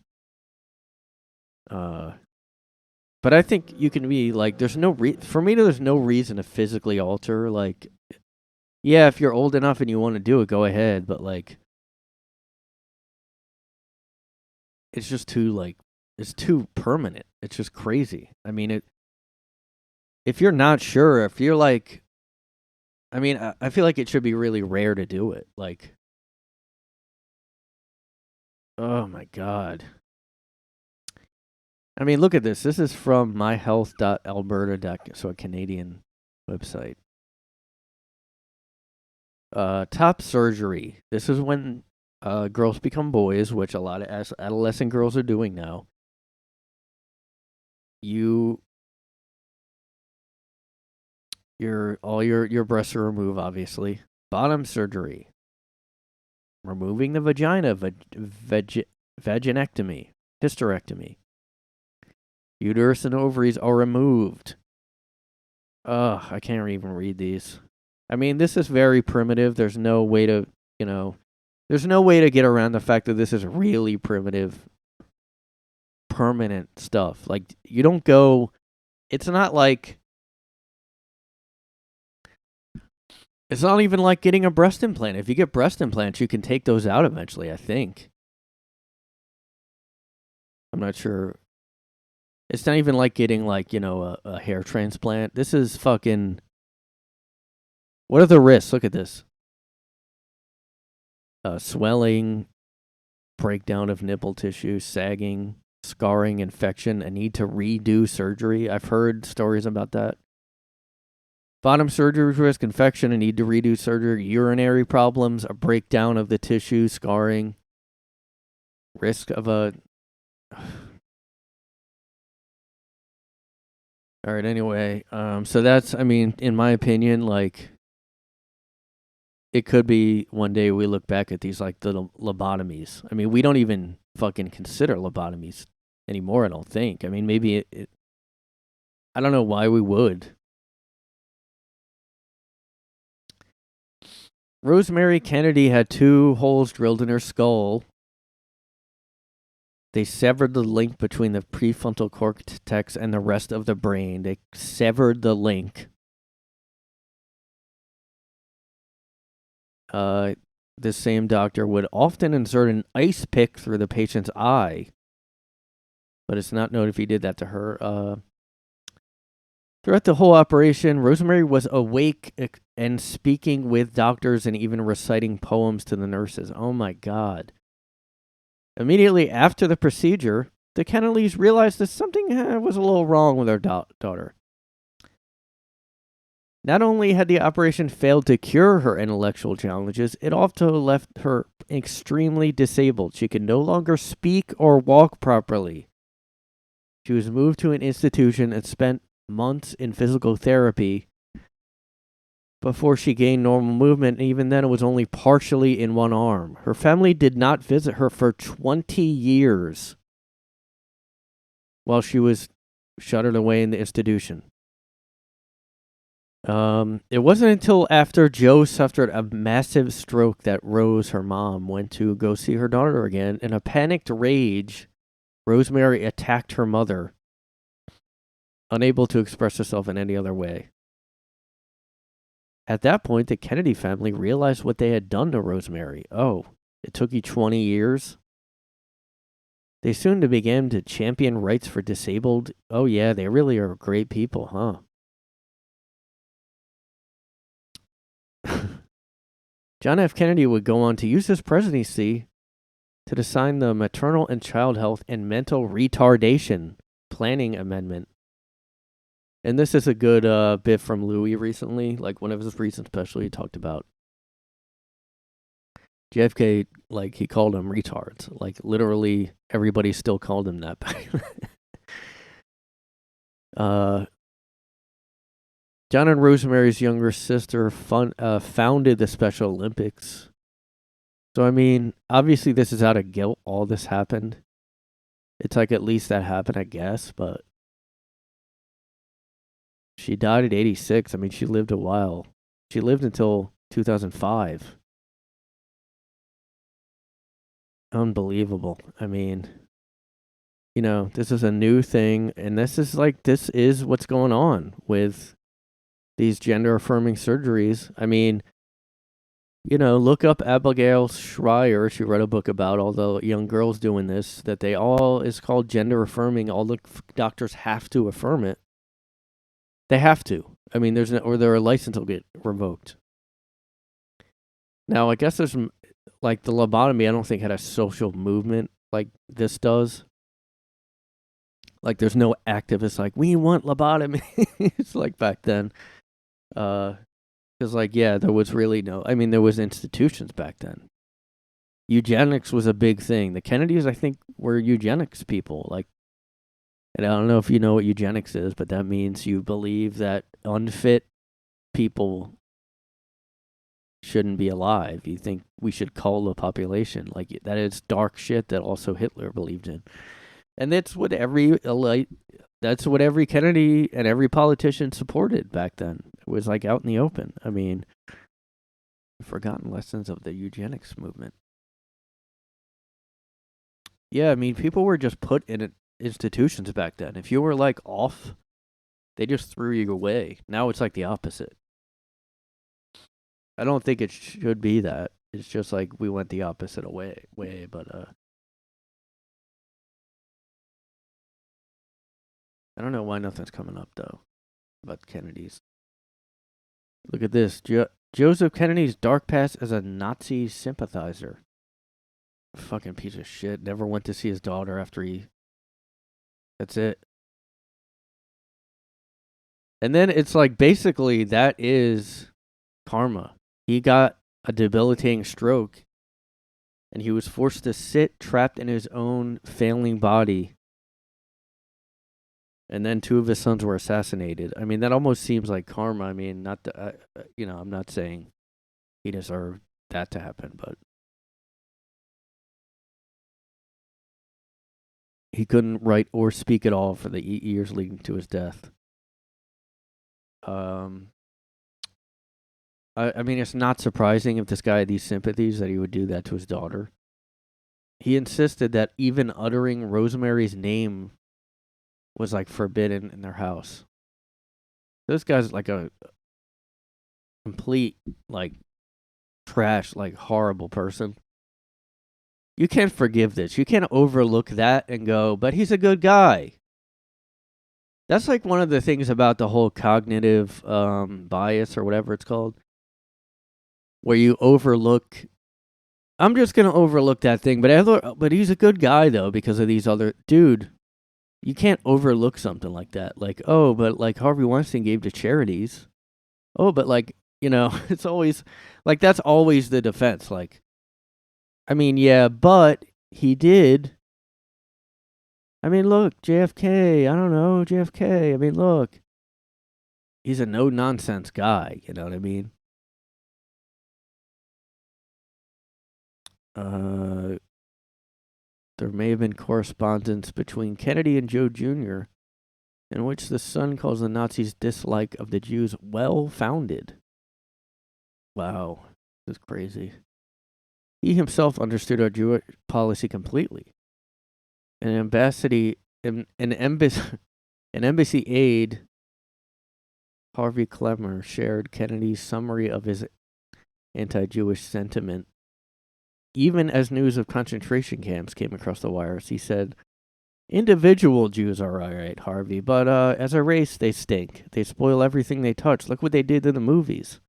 but I think you can be, like, there's no reason to physically alter, like, yeah, if you're old enough and you want to do it, go ahead, but, like, it's just too, like, it's too permanent. It's just crazy. I mean, if you're not sure, if you're, like, I mean, I feel like it should be really rare to do it. Like, oh my God. I mean, look at this. This is from myhealth.alberta, so a Canadian website. Top surgery. This is when girls become boys, which a lot of adolescent girls are doing now. your breasts are removed, obviously. Bottom surgery. Removing the vagina, vaginectomy, hysterectomy. Uterus and ovaries are removed. Ugh, I can't even read these. I mean, this is very primitive. There's no way to, there's no way to get around the fact that this is really primitive, permanent stuff. Like, you don't go, it's not even like getting a breast implant. If you get breast implants, you can take those out eventually, I think. I'm not sure. It's not even like getting a hair transplant. This is fucking... What are the risks? Look at this. Swelling, breakdown of nipple tissue, sagging, scarring, infection, a need to redo surgery. I've heard stories about that. Bottom surgery risk, infection, a need to redo surgery, urinary problems, a breakdown of the tissue, scarring, risk of a... All right, anyway, so that's, I mean, in my opinion, like, it could be one day we look back at these, like, the lobotomies. I mean, we don't even fucking consider lobotomies anymore, I don't think. I mean, maybe I don't know why we would. Rosemary Kennedy had 2 holes drilled in her skull. They severed the link between the prefrontal cortex and the rest of the brain. They severed the link. This same doctor would often insert an ice pick through the patient's eye, but it's not known if he did that to her. Throughout the whole operation, Rosemary was awake and speaking with doctors and even reciting poems to the nurses. Oh my God. Immediately after the procedure, the Kennedys realized that something was a little wrong with their daughter. Not only had the operation failed to cure her intellectual challenges, it also left her extremely disabled. She could no longer speak or walk properly. She was moved to an institution and spent months in physical therapy before she gained normal movement, and even then it was only partially in one arm. Her family did not visit her for 20 years while she was shuttered away in the institution. It wasn't until after Joe suffered a massive stroke that Rose, her mom, went to go see her daughter again. In a panicked rage, Rosemary attacked her mother, unable to express herself in any other way. At that point, the Kennedy family realized what they had done to Rosemary. Oh, it took you 20 years? They soon began to champion rights for disabled. Oh yeah, they really are great people, huh? John F. Kennedy would go on to use his presidency to sign the Maternal and Child Health and Mental Retardation Planning Amendment. And this is a good bit from Louis recently. Like, one of his recent specials, he talked about JFK, like, he called them retards. Like, literally, everybody still called him that. John and Rosemary's younger sister founded the Special Olympics. So, I mean, obviously this is out of guilt, all this happened. It's like, at least that happened, I guess, but she died at 86. I mean, she lived a while. She lived until 2005. Unbelievable. I mean, this is a new thing, and this is what's going on with these gender-affirming surgeries. I mean, look up Abigail Schreier. She wrote a book about all the young girls doing this, that they all is called gender-affirming. All the doctors have to affirm it. They have to. I mean, or their license will get revoked. Now, I guess there's like the lobotomy. I don't think had a social movement like this does. Like, there's no activists like, we want lobotomy. It's like back then. Because, there was really there was institutions back then. Eugenics was a big thing. The Kennedys, I think, were eugenics people. Like, And I don't know if you know what eugenics is, but that means you believe that unfit people shouldn't be alive. You think we should cull the population. Like, that is dark shit that also Hitler believed in. And that's what every Kennedy and every politician supported back then. It was like out in the open. I mean, forgotten lessons of the eugenics movement. Yeah, I mean, people were just put in institutions back then. If you were like off, they just threw you away. Now it's like the opposite. I don't think it should be that. It's just like we went the opposite way. But I don't know why nothing's coming up though about Kennedy's. Look at this. Joseph Kennedy's dark past as a Nazi sympathizer. Fucking piece of shit. Never went to see his daughter after he. That's it. And then it's like basically that is karma. He got a debilitating stroke and he was forced to sit trapped in his own failing body. And then 2 of his sons were assassinated. I mean, that almost seems like karma. I mean, not the, I'm not saying he deserved that to happen, but he couldn't write or speak at all for the 8 years leading to his death. I mean, it's not surprising if this guy had these sympathies that he would do that to his daughter. He insisted that even uttering Rosemary's name was like forbidden in their house. This guy's like a complete like trash, like horrible person. You can't forgive this. You can't overlook that and go, but he's a good guy. That's like one of the things about the whole cognitive bias or whatever it's called, where you overlook. I'm just gonna overlook that thing, but he's a good guy though because of these other dude. You can't overlook something like that. Like, oh, but like Harvey Weinstein gave to charities. Oh, but like, it's always like that's always the defense. Like, I mean, yeah, but he did. I mean, look, JFK. I don't know, JFK. I mean, look. He's a no-nonsense guy. You know what I mean? There may have been correspondence between Kennedy and Joe Jr., in which the son calls the Nazis' dislike of the Jews well-founded. Wow, this is crazy. He himself understood our Jewish policy completely. An embassy aide, Harvey Clemmer, shared Kennedy's summary of his anti-Jewish sentiment. Even as news of concentration camps came across the wires, he said, individual Jews are all right, Harvey, but as a race, they stink. They spoil everything they touch. Look what they did in the movies.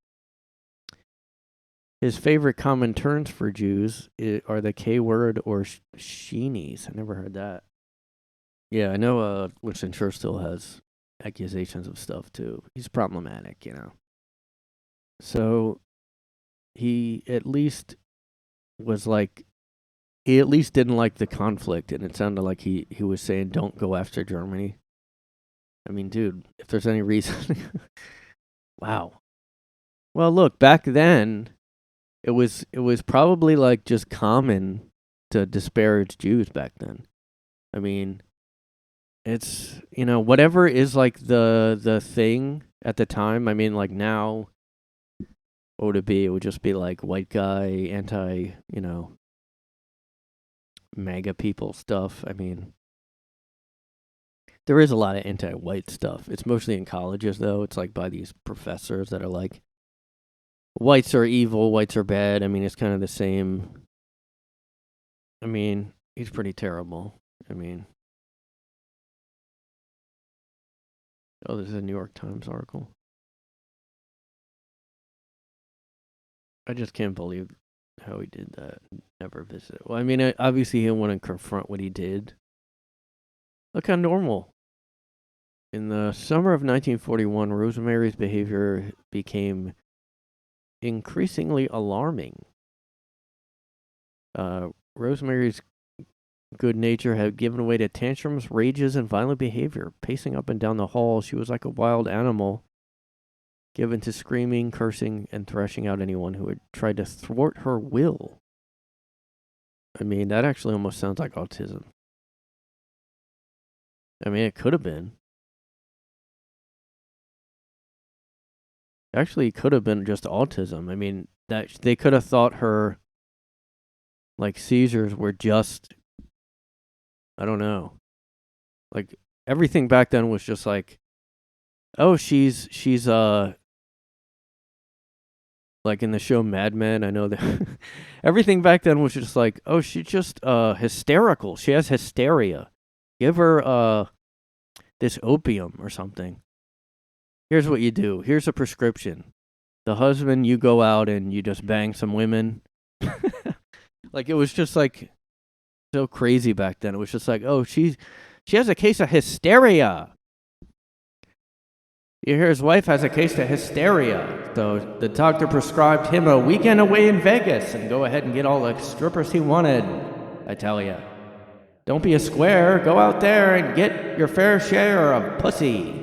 His favorite common terms for Jews are the K word or sheenies. I never heard that. Yeah, I know Winston Churchill has accusations of stuff too. He's problematic, So he at least was like, he at least didn't like the conflict, and it sounded like he was saying, don't go after Germany. I mean, dude, if there's any reason. Wow. Well, look, back then, it was probably like just common to disparage Jews back then. I mean, it's, whatever is like the thing at the time. I mean, like now, what would it be? It would just be like white guy, anti, MAGA people stuff. I mean, there is a lot of anti-white stuff. It's mostly in colleges, though. It's like by these professors that are like, whites are evil, whites are bad. I mean, it's kind of the same. I mean, he's pretty terrible. I mean, oh, there's a New York Times article. I just can't believe how he did that. Never visit. Well, I mean, obviously he wouldn't confront what he did. Look how normal. In the summer of 1941, Rosemary's behavior became increasingly alarming. Rosemary's good nature had given way to tantrums, rages, and violent behavior. Pacing up and down the hall, she was like a wild animal, given to screaming, cursing, and thrashing out anyone who had tried to thwart her will. I mean, that actually almost sounds like autism. I mean, it could have been. Actually, it could have been just autism. I mean, that they could have thought her, like, seizures were just, I don't know. Like, everything back then was just like, oh, she's like in the show Mad Men, I know that everything back then was just like, oh, she's just hysterical. She has hysteria. Give her this opium or something. Here's what you do. Here's a prescription. The husband, you go out and you just bang some women. Like, it was just like so crazy back then. It was just like, oh, she has a case of hysteria. You hear his wife has a case of hysteria. So the doctor prescribed him a weekend away in Vegas and go ahead and get all the strippers he wanted. I tell ya. Don't be a square. Go out there and get your fair share of pussy.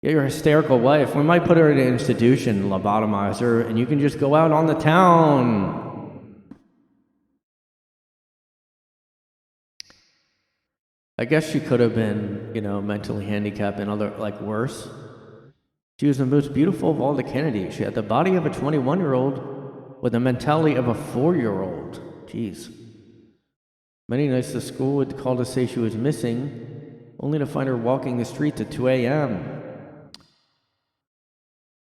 Get your hysterical wife. We might put her in an institution, lobotomize her, and you can just go out on the town. I guess she could have been, mentally handicapped and other, like, worse. She was the most beautiful of all the Kennedys. She had the body of a 21-year-old with the mentality of a 4-year-old. Jeez. Many nights the school would call to say she was missing, only to find her walking the streets at 2 a.m.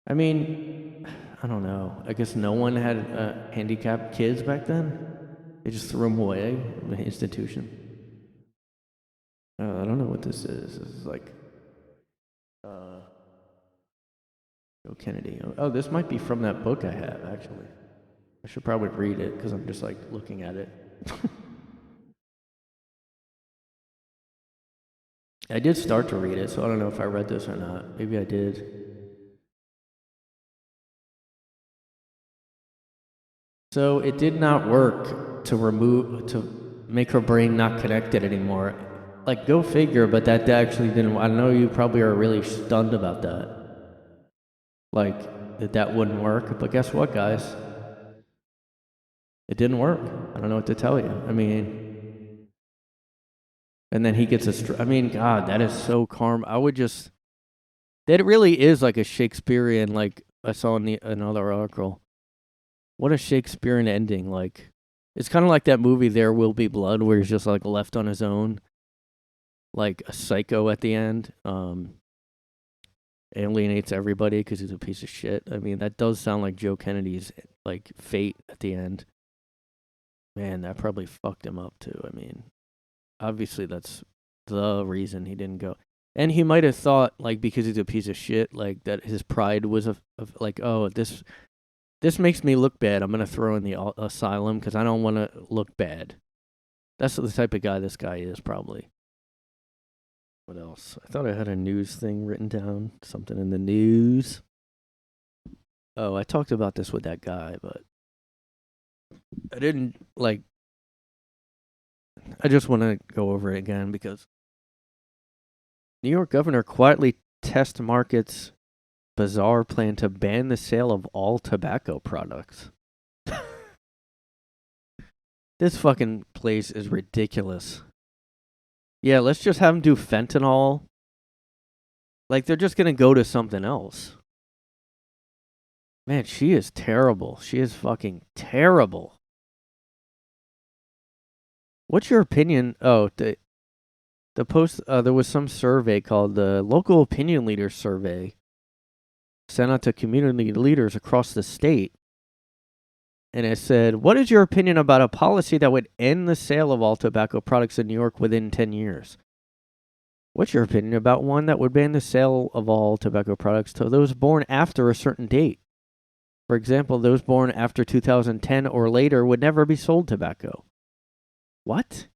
I mean, I don't know. I guess no one had handicapped kids back then. They just threw them away in the institution. I don't know what this is. This is like Kennedy. Oh, this might be from that book I have, actually. I should probably read it because I'm just like looking at it. I did start to read it, so I don't know if I read this or not. Maybe I did. So it did not work to make her brain not connected anymore. Like, go figure, but that actually didn't. I know you probably are really stunned about that. Like, that wouldn't work. But guess what, guys? It didn't work. I don't know what to tell you. I mean, and then he gets I mean, God, that is so calm. I would just. That really is like a Shakespearean, like, I saw in another article. What a Shakespearean ending. Like, it's kind of like that movie, There Will Be Blood, where he's just, like, left on his own. Like a psycho at the end. Alienates everybody because he's a piece of shit. I mean, that does sound like Joe Kennedy's, like, fate at the end. Man, that probably fucked him up too. I mean, obviously that's the reason he didn't go. And he might have thought, like, because he's a piece of shit, like, that his pride was like, oh, this makes me look bad. I'm gonna throw in the asylum because I don't want to look bad. That's the type of guy this guy is, probably. What else? I thought I had a news thing written down. Something in the news. Oh, I talked about this with that guy, but I didn't, like, I just want to go over it again because New York governor quietly test markets bizarre plan to ban the sale of all tobacco products. This fucking place is ridiculous. Yeah, let's just have them do fentanyl. Like, they're just going to go to something else. Man, she is terrible. She is fucking terrible. What's your opinion? Oh, the post, there was some survey called the Local Opinion Leaders Survey sent out to community leaders across the state. And it said, what is your opinion about a policy that would end the sale of all tobacco products in New York within 10 years? What's your opinion about one that would ban the sale of all tobacco products to those born after a certain date? For example, those born after 2010 or later would never be sold tobacco. What?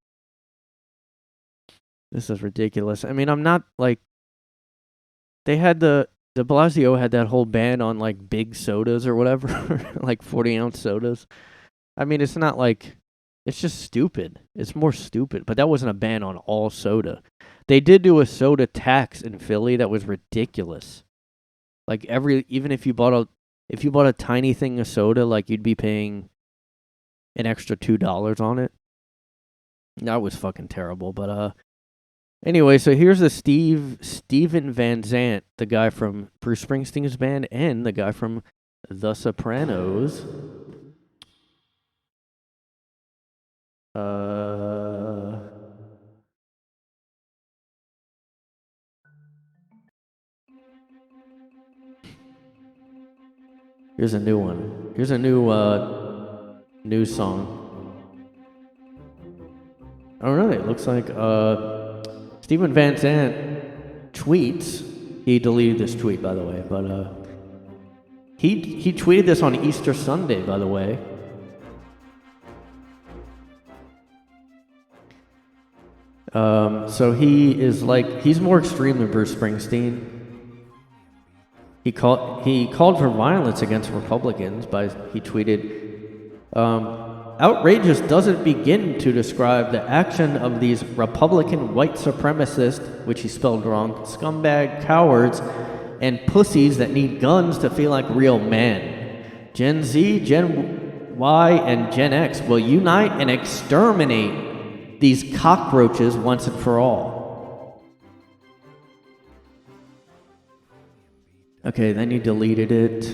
This is ridiculous. I mean, I'm not, like, they had de Blasio had that whole ban on, like, big sodas or whatever, like 40-ounce sodas. I mean, it's not like It's just stupid. It's more stupid. But that wasn't a ban on all soda. They did do a soda tax in Philly that was ridiculous. Like even if you bought a tiny thing of soda, like you'd be paying an extra $2 on it. That was fucking terrible. But anyway, so here's the Steven Van Zandt, the guy from Bruce Springsteen's band and the guy from The Sopranos. Here's a new one. Here's a new song. Oh really? It looks like Steven Van Zandt tweets. He deleted this tweet, by the way, but he tweeted this on Easter Sunday, by the way. So he's more extreme than Bruce Springsteen. He called for violence against Republicans he tweeted, outrageous doesn't begin to describe the action of these Republican white supremacist, which he spelled wrong, scumbag cowards and pussies that need guns to feel like real men. Gen Z, Gen Y, and Gen X will unite and exterminate these cockroaches once and for all. Okay, then he deleted it,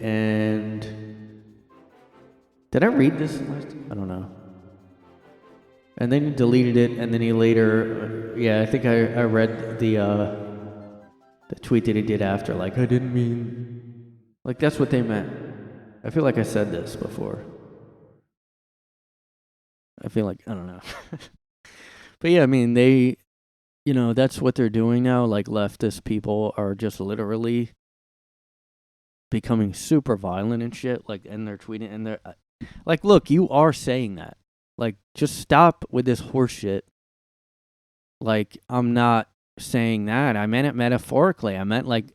and did I read this last? I don't know. And then he deleted it, and then he later, I think I read the tweet that he did after, like, I didn't mean, like, that's what they meant. I feel like I said this before. I feel like, I don't know. But yeah, I mean, that's what they're doing now. Like, leftist people are just literally becoming super violent and shit, like, and they're tweeting, and they're like, look, you are saying that. Like, just stop with this horse shit. Like, I'm not saying that. I meant it metaphorically. I meant, like,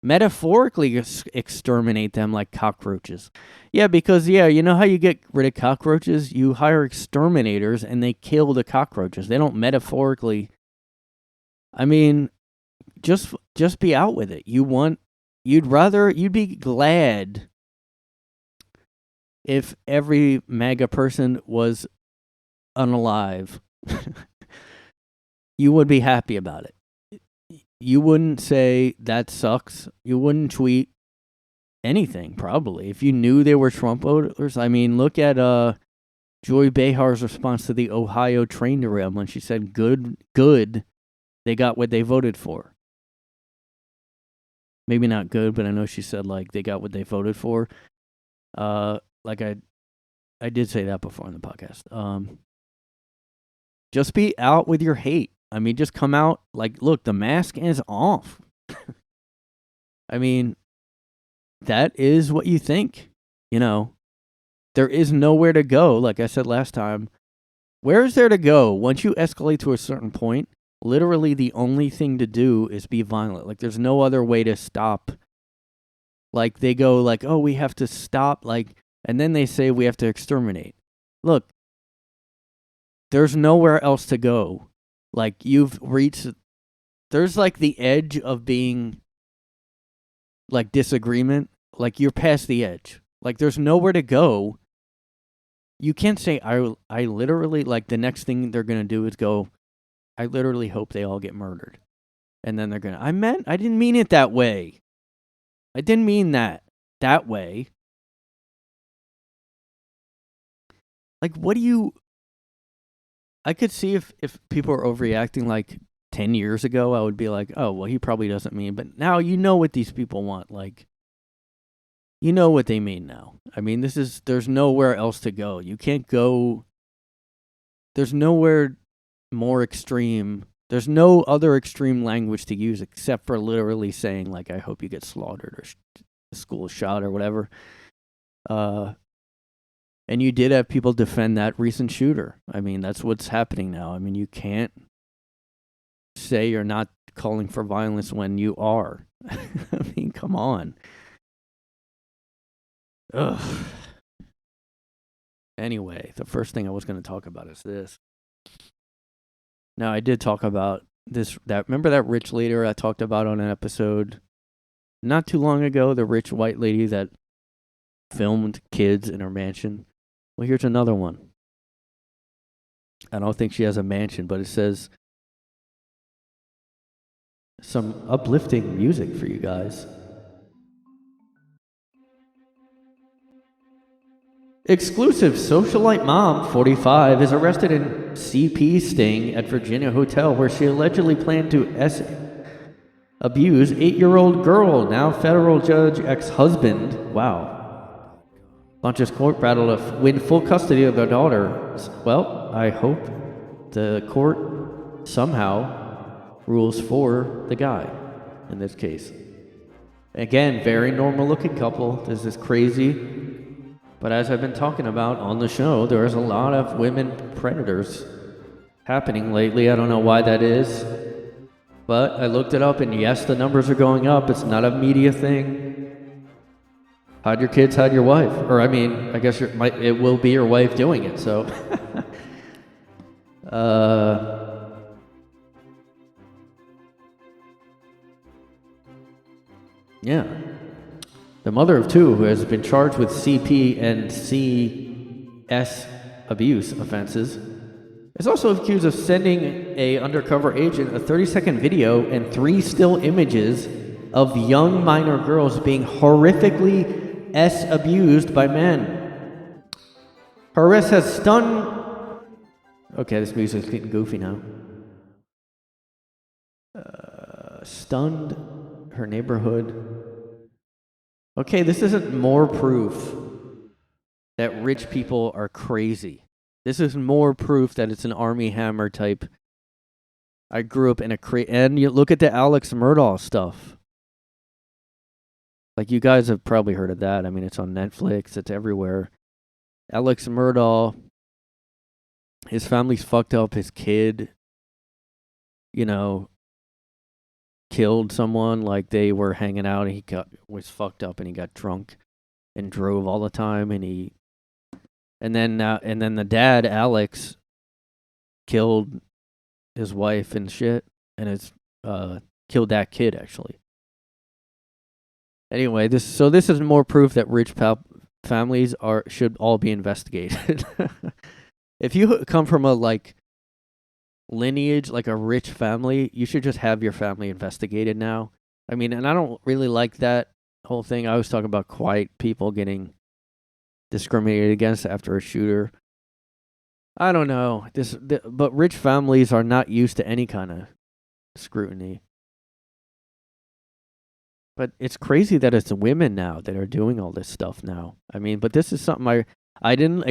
metaphorically exterminate them like cockroaches. Yeah, because, you know how you get rid of cockroaches? You hire exterminators, and they kill the cockroaches. They don't metaphorically. I mean, just be out with it. You'd be glad if every MAGA person was unalive. You would be happy about it. You wouldn't say that sucks. You wouldn't tweet anything, probably. If you knew they were Trump voters. I mean, look at Joy Behar's response to the Ohio train derailment. She said, good, they got what they voted for. Maybe not good, but I know she said, like, they got what they voted for. Like, I did say that before on the podcast. Just be out with your hate. I mean, just come out, like, look, the mask is off. I mean, that is what you think. There is nowhere to go, like I said last time. Where is there to go? Once you escalate to a certain point, literally the only thing to do is be violent. Like, there's no other way to stop. Like, they go like, oh, we have to stop, like, and then they say we have to exterminate. Look, there's nowhere else to go. Like, you've reached, there's like the edge of being, like, disagreement. Like, you're past the edge. Like, there's nowhere to go. You can't say, I literally, like, the next thing they're going to do is go, I literally hope they all get murdered. And then they're going to, I didn't mean it that way. I didn't mean that way. Like, what do you, I could see if people are overreacting, like, 10 years ago, I would be like, oh, well, he probably doesn't mean, but now you know what these people want. Like, you know what they mean now. I mean, there's nowhere else to go. You can't go, there's nowhere more extreme. There's no other extreme language to use except for literally saying, like, I hope you get slaughtered or the school shot or whatever. And you did have people defend that recent shooter. I mean, that's what's happening now. I mean, you can't say you're not calling for violence when you are. I mean, come on. Ugh. Anyway, the first thing I was going to talk about is this. Now, I did talk about this. Remember that rich lady I talked about on an episode not too long ago? The rich white lady that filmed kids in her mansion. Well, here's another one. I don't think she has a mansion, but it says some uplifting music for you guys. Exclusive socialite mom, 45, is arrested in CP sting at Virginia hotel where she allegedly planned to abuse 8-year-old girl, now federal judge ex-husband. Wow. Launches court battle to win full custody of their daughter. Well, I hope the court somehow rules for the guy in this case. Again, very normal looking couple. This is crazy. But as I've been talking about on the show, there's a lot of women predators happening lately. I don't know why that is. But I looked it up, and yes, the numbers are going up. It's not a media thing. Hide your kids, hide your wife. Or, I mean, I guess it will be your wife doing it, so. Yeah. The mother of two, who has been charged with CP and CS abuse offenses, is also accused of sending a undercover agent a 30-second video and 3 still images of young minor girls being horrifically abused by men. Her arrest has stunned... Okay, this music's getting goofy now. Stunned her neighborhood. Okay, this isn't more proof that rich people are crazy. This is more proof that it's an Army Hammer type. I grew up in and you look at the Alex Murdaugh stuff. Like, you guys have probably heard of that. I mean, it's on Netflix. It's everywhere. Alex Murdaugh, his family's fucked up. His kid, killed someone. Like, they were hanging out and he was fucked up and he got drunk and drove all the time and then the dad, Alex, killed his wife and shit and killed that kid actually. Anyway, this is more proof that rich families should all be investigated. If you come from a lineage, like a rich family, you should just have your family investigated now. I mean, and I don't really like that whole thing. I was talking about quiet people getting discriminated against after a shooter. I don't know. But rich families are not used to any kind of scrutiny. But it's crazy that it's women now that are doing all this stuff now. I mean, but this is something I didn't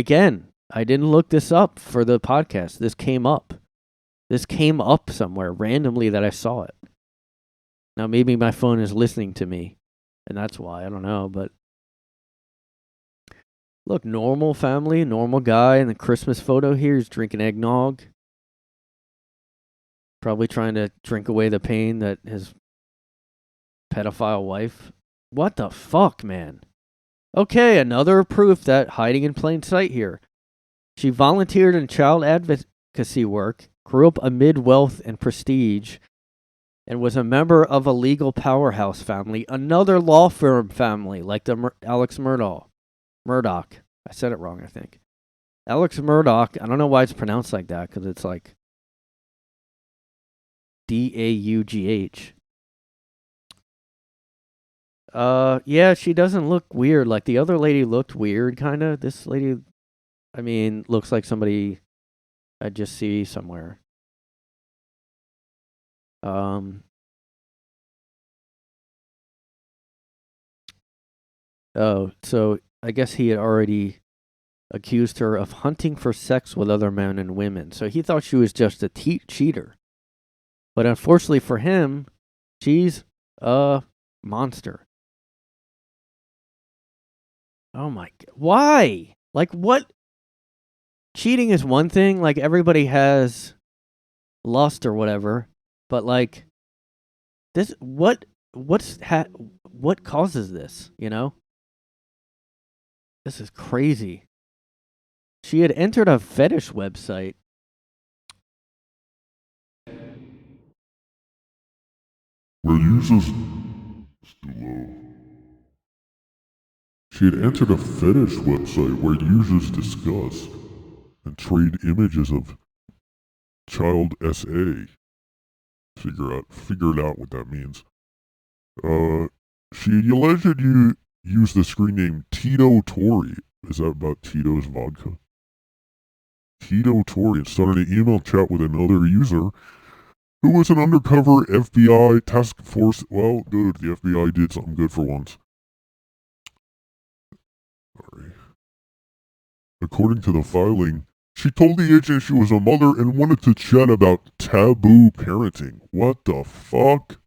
look this up for the podcast. This came up. This came up somewhere randomly that I saw it. Now, maybe my phone is listening to me, and that's why. I don't know, but look, normal family, normal guy in the Christmas photo here is drinking eggnog. Probably trying to drink away the pain that his pedophile wife. What the fuck, man? Okay, another proof that hiding in plain sight here. She volunteered in child advocacy work, grew up amid wealth and prestige, and was a member of a legal powerhouse family, another law firm family, like the Alex Murdaugh. Murdoch. I said it wrong, I think. Alex Murdoch, I don't know why it's pronounced like that, because it's like Daugh. Yeah, she doesn't look weird. Like, the other lady looked weird, kind of. This lady, I mean, looks like somebody I just see somewhere. Oh, so I guess he had already accused her of hunting for sex with other men and women. So he thought she was just a cheater. But unfortunately for him, she's a monster. Oh my God. Why? Like, what? Cheating is one thing. Like, everybody has lust or whatever. But like, this, what causes this, This is crazy. She had entered a fetish website. Where users... It's too low. She had entered a fetish website where users discuss and trade images of child SA. Figure it out what that means. She allegedly used the screen name Tito Tori. Is that about Tito's vodka? Tito Tori and started an email chat with another user who was an undercover FBI task force. Well, good. The FBI did something good for once. Sorry. According to the filing, she told the agent she was a mother and wanted to chat about taboo parenting. What the fuck?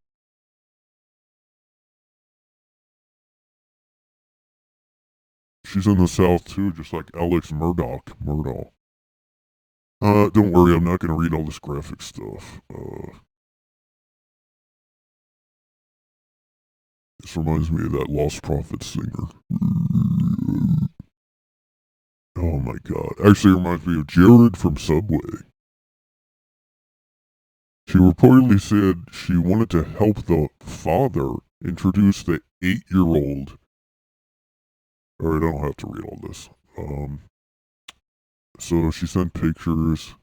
She's in the South too, just like Alex Murdoch. Don't worry, I'm not gonna read all this graphic stuff. This reminds me of that Lost Prophets singer. Oh my god. Actually, it reminds me of Jared from Subway. She reportedly said she wanted to help the father introduce the 8-year-old. Alright, I don't have to read all this. So she sent pictures.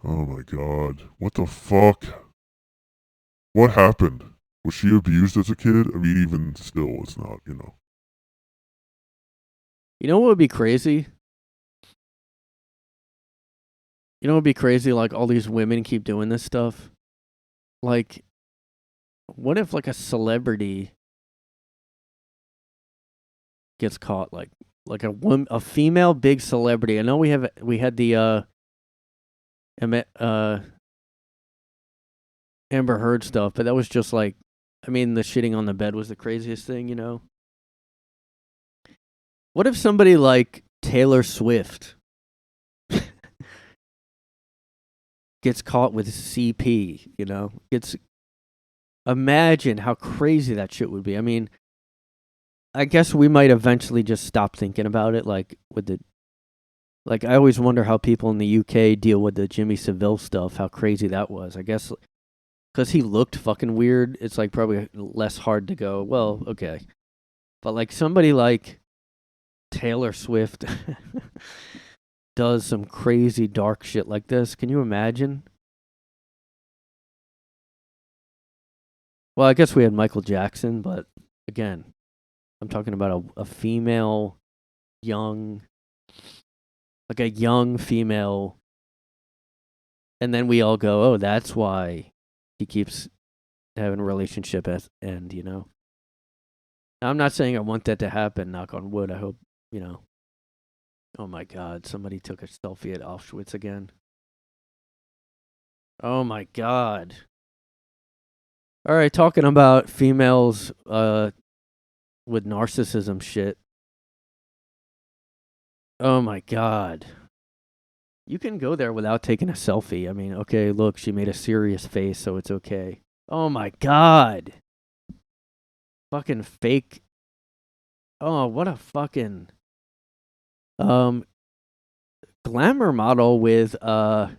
Oh my god. What the fuck? What happened? Was she abused as a kid? I mean, even still, it's not, You know what would be crazy? You know what would be crazy? Like, all these women keep doing this stuff. Like, what if, like, a celebrity gets caught? Like a female big celebrity. I know we had the Amber Heard stuff, but that was just like, I mean, the shitting on the bed was the craziest thing, What if somebody like Taylor Swift gets caught with CP, imagine how crazy that shit would be. I mean, I guess we might eventually just stop thinking about it, like I always wonder how people in the UK deal with the Jimmy Savile stuff, how crazy that was. I guess because he looked fucking weird, it's like probably less hard to go, well, okay. But like somebody like Taylor Swift does some crazy dark shit like this, can you imagine? Well, I guess we had Michael Jackson, but again, I'm talking about a female, young, like a young female, and then we all go, oh, that's why he keeps having a relationship end, I'm not saying I want that to happen, knock on wood. I hope, Oh my god, somebody took a selfie at Auschwitz again. Oh my god. All right, talking about females with narcissism shit. Oh my god. You can go there without taking a selfie. I mean, okay, look, she made a serious face, so it's okay. Oh my god. Fucking fake. Oh, what a fucking glamour model with Glamour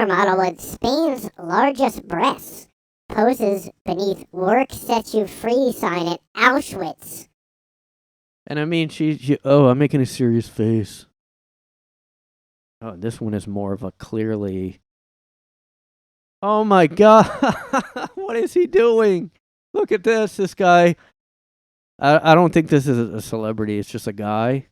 model with Spain's largest breasts poses beneath "Work Sets You Free" sign at Auschwitz. and I mean she oh, I'm making a serious face. Oh, this one is more of a clearly. Oh my god. What is he doing? Look at this guy. I don't think this is a celebrity, it's just a guy.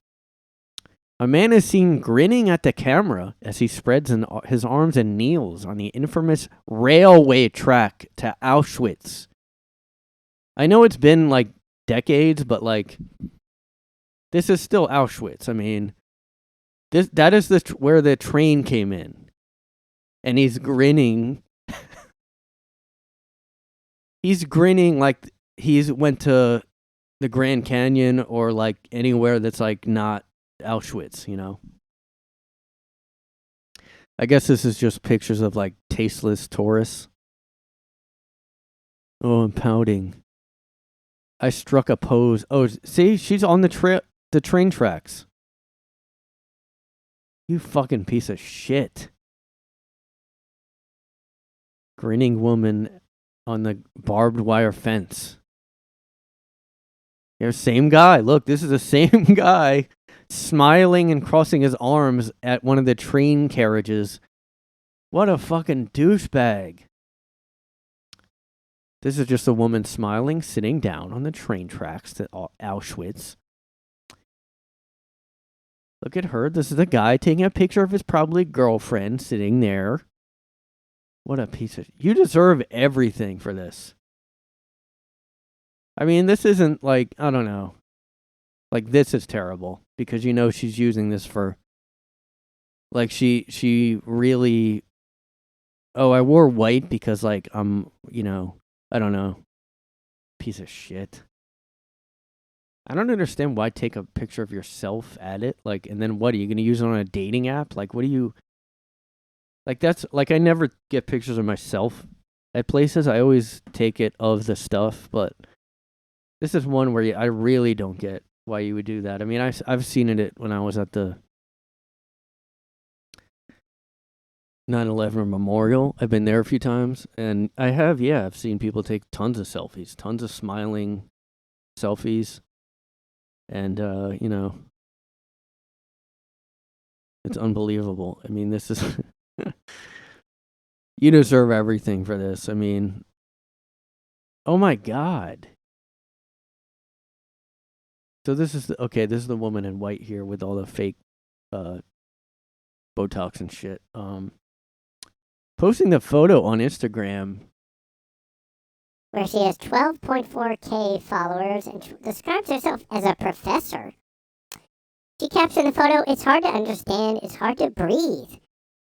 A man is seen grinning at the camera as he spreads his arms and kneels on the infamous railway track to Auschwitz. I know it's been like decades, but like this is still Auschwitz. I mean, that is where the train came in, and he's grinning. He's grinning like he's went to the Grand Canyon or like anywhere that's like not Auschwitz, I guess this is just pictures of like tasteless tourists. Oh, I'm pouting. I struck a pose. Oh, see, she's on the train tracks. You fucking piece of shit. Grinning woman on the barbed wire fence. Yeah, same guy. Look, this is the same guy smiling and crossing his arms at one of the train carriages. What a fucking douchebag. This is just a woman smiling, sitting down on the train tracks to Auschwitz. Look at her. This is a guy taking a picture of his probably girlfriend sitting there. What a piece of... You deserve everything for this. I mean, this isn't like, I don't know. Like, this is terrible. Because you know she's using this for... Like, she really... Oh, I wore white because, like, I'm, you know... I don't know. Piece of shit. I don't understand why take a picture of yourself at it. Like, and then what? Are you going to use it on a dating app? Like, what do you... Like, that's... Like, I never get pictures of myself at places. I always take it of the stuff. But this is one where I really don't get why you would do that. I mean, I've seen it when I was at the 9/11 memorial. I've been there a few times, and I've seen people take tons of selfies, tons of smiling selfies, and you know, it's unbelievable. I mean, this is you deserve everything for this. I mean, oh my god. So this is this is the woman in white here with all the fake Botox and shit. Posting the photo on Instagram. Where she has 12.4K followers and describes herself as a professor. She captioned the photo, "It's hard to understand, it's hard to breathe.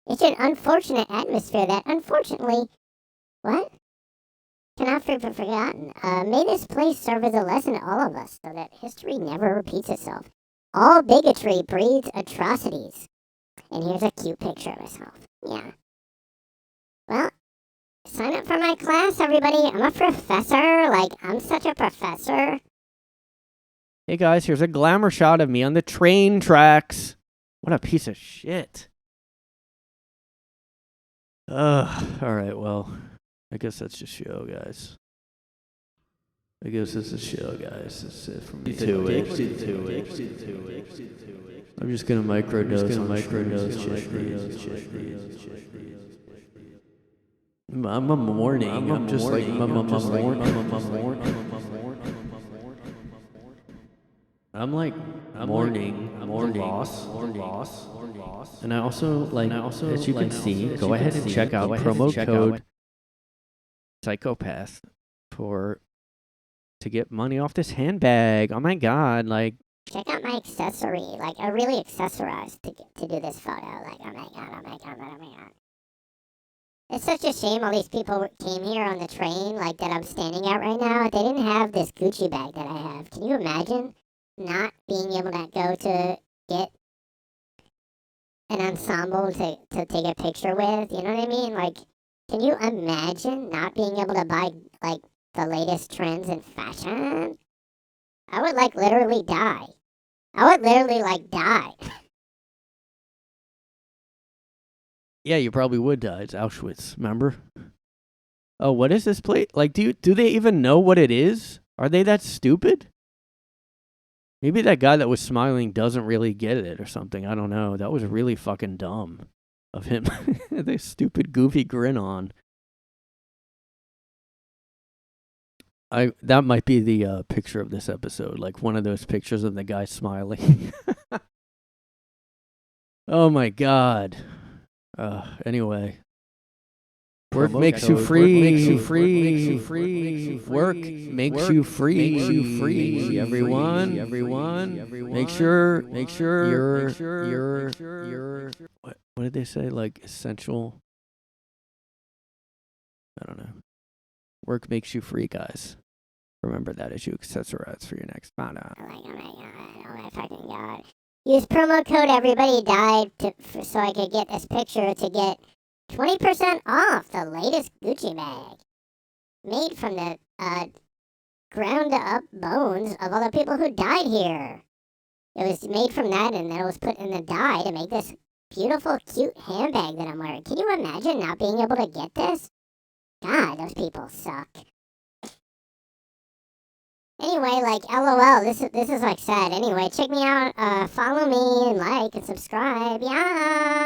It's an unfortunate atmosphere that, unfortunately, what? Cannot be forgotten. May this place serve as a lesson to all of us so that history never repeats itself. All bigotry breeds atrocities." And here's a cute picture of herself. Yeah. Well, sign up for my class, everybody. I'm a professor. Like, I'm such a professor. Hey guys, here's a glamour shot of me on the train tracks. What a piece of shit. Alright, well, I guess that's just show, guys. I guess this is show, guys. This is it from me. I'm just gonna microdose I'm a morning. I'm just like I'm like morning loss. And I also as you can see, go ahead and check out promo code psychopath to get money off this handbag. Oh my god, like Check out my accessory. Like, I really accessorized to do this photo. Like, oh my god. It's such a shame all these people came here on the train, like, that I'm standing at right now. They didn't have this Gucci bag that I have. Can you imagine not being able to go to get an ensemble to take a picture with? You know what I mean? Like, can you imagine not being able to buy, like, the latest trends in fashion? I would, like, literally die. Die. yeah, you probably would die. It's Auschwitz, remember? Oh, what is this place? Like, do they even know what it is? Are they that stupid? Maybe that guy that was smiling doesn't really get it or something. I don't know. That was really fucking dumb of him. The stupid, goofy grin on. That might be the picture of this episode. Like one of those pictures of the guy smiling. Oh my god. Anyway. Work makes you free. Work makes you free. Everyone. Make sure you're what did they say? Like essential. I don't know. Work makes you free, guys. Remember that as you accessorize for your next photo. Oh my fucking god. Use promo code everybody died so I could get this picture to get 20% off the latest Gucci bag. Made from the ground up bones of other people who died here. It was made from that, and then it was put in the dye to make this beautiful, cute handbag that I'm wearing. Can you imagine not being able to get this? God, those people suck. Anyway, like, LOL, this is like sad. Anyway, check me out, follow me, and like, and subscribe. Yeah!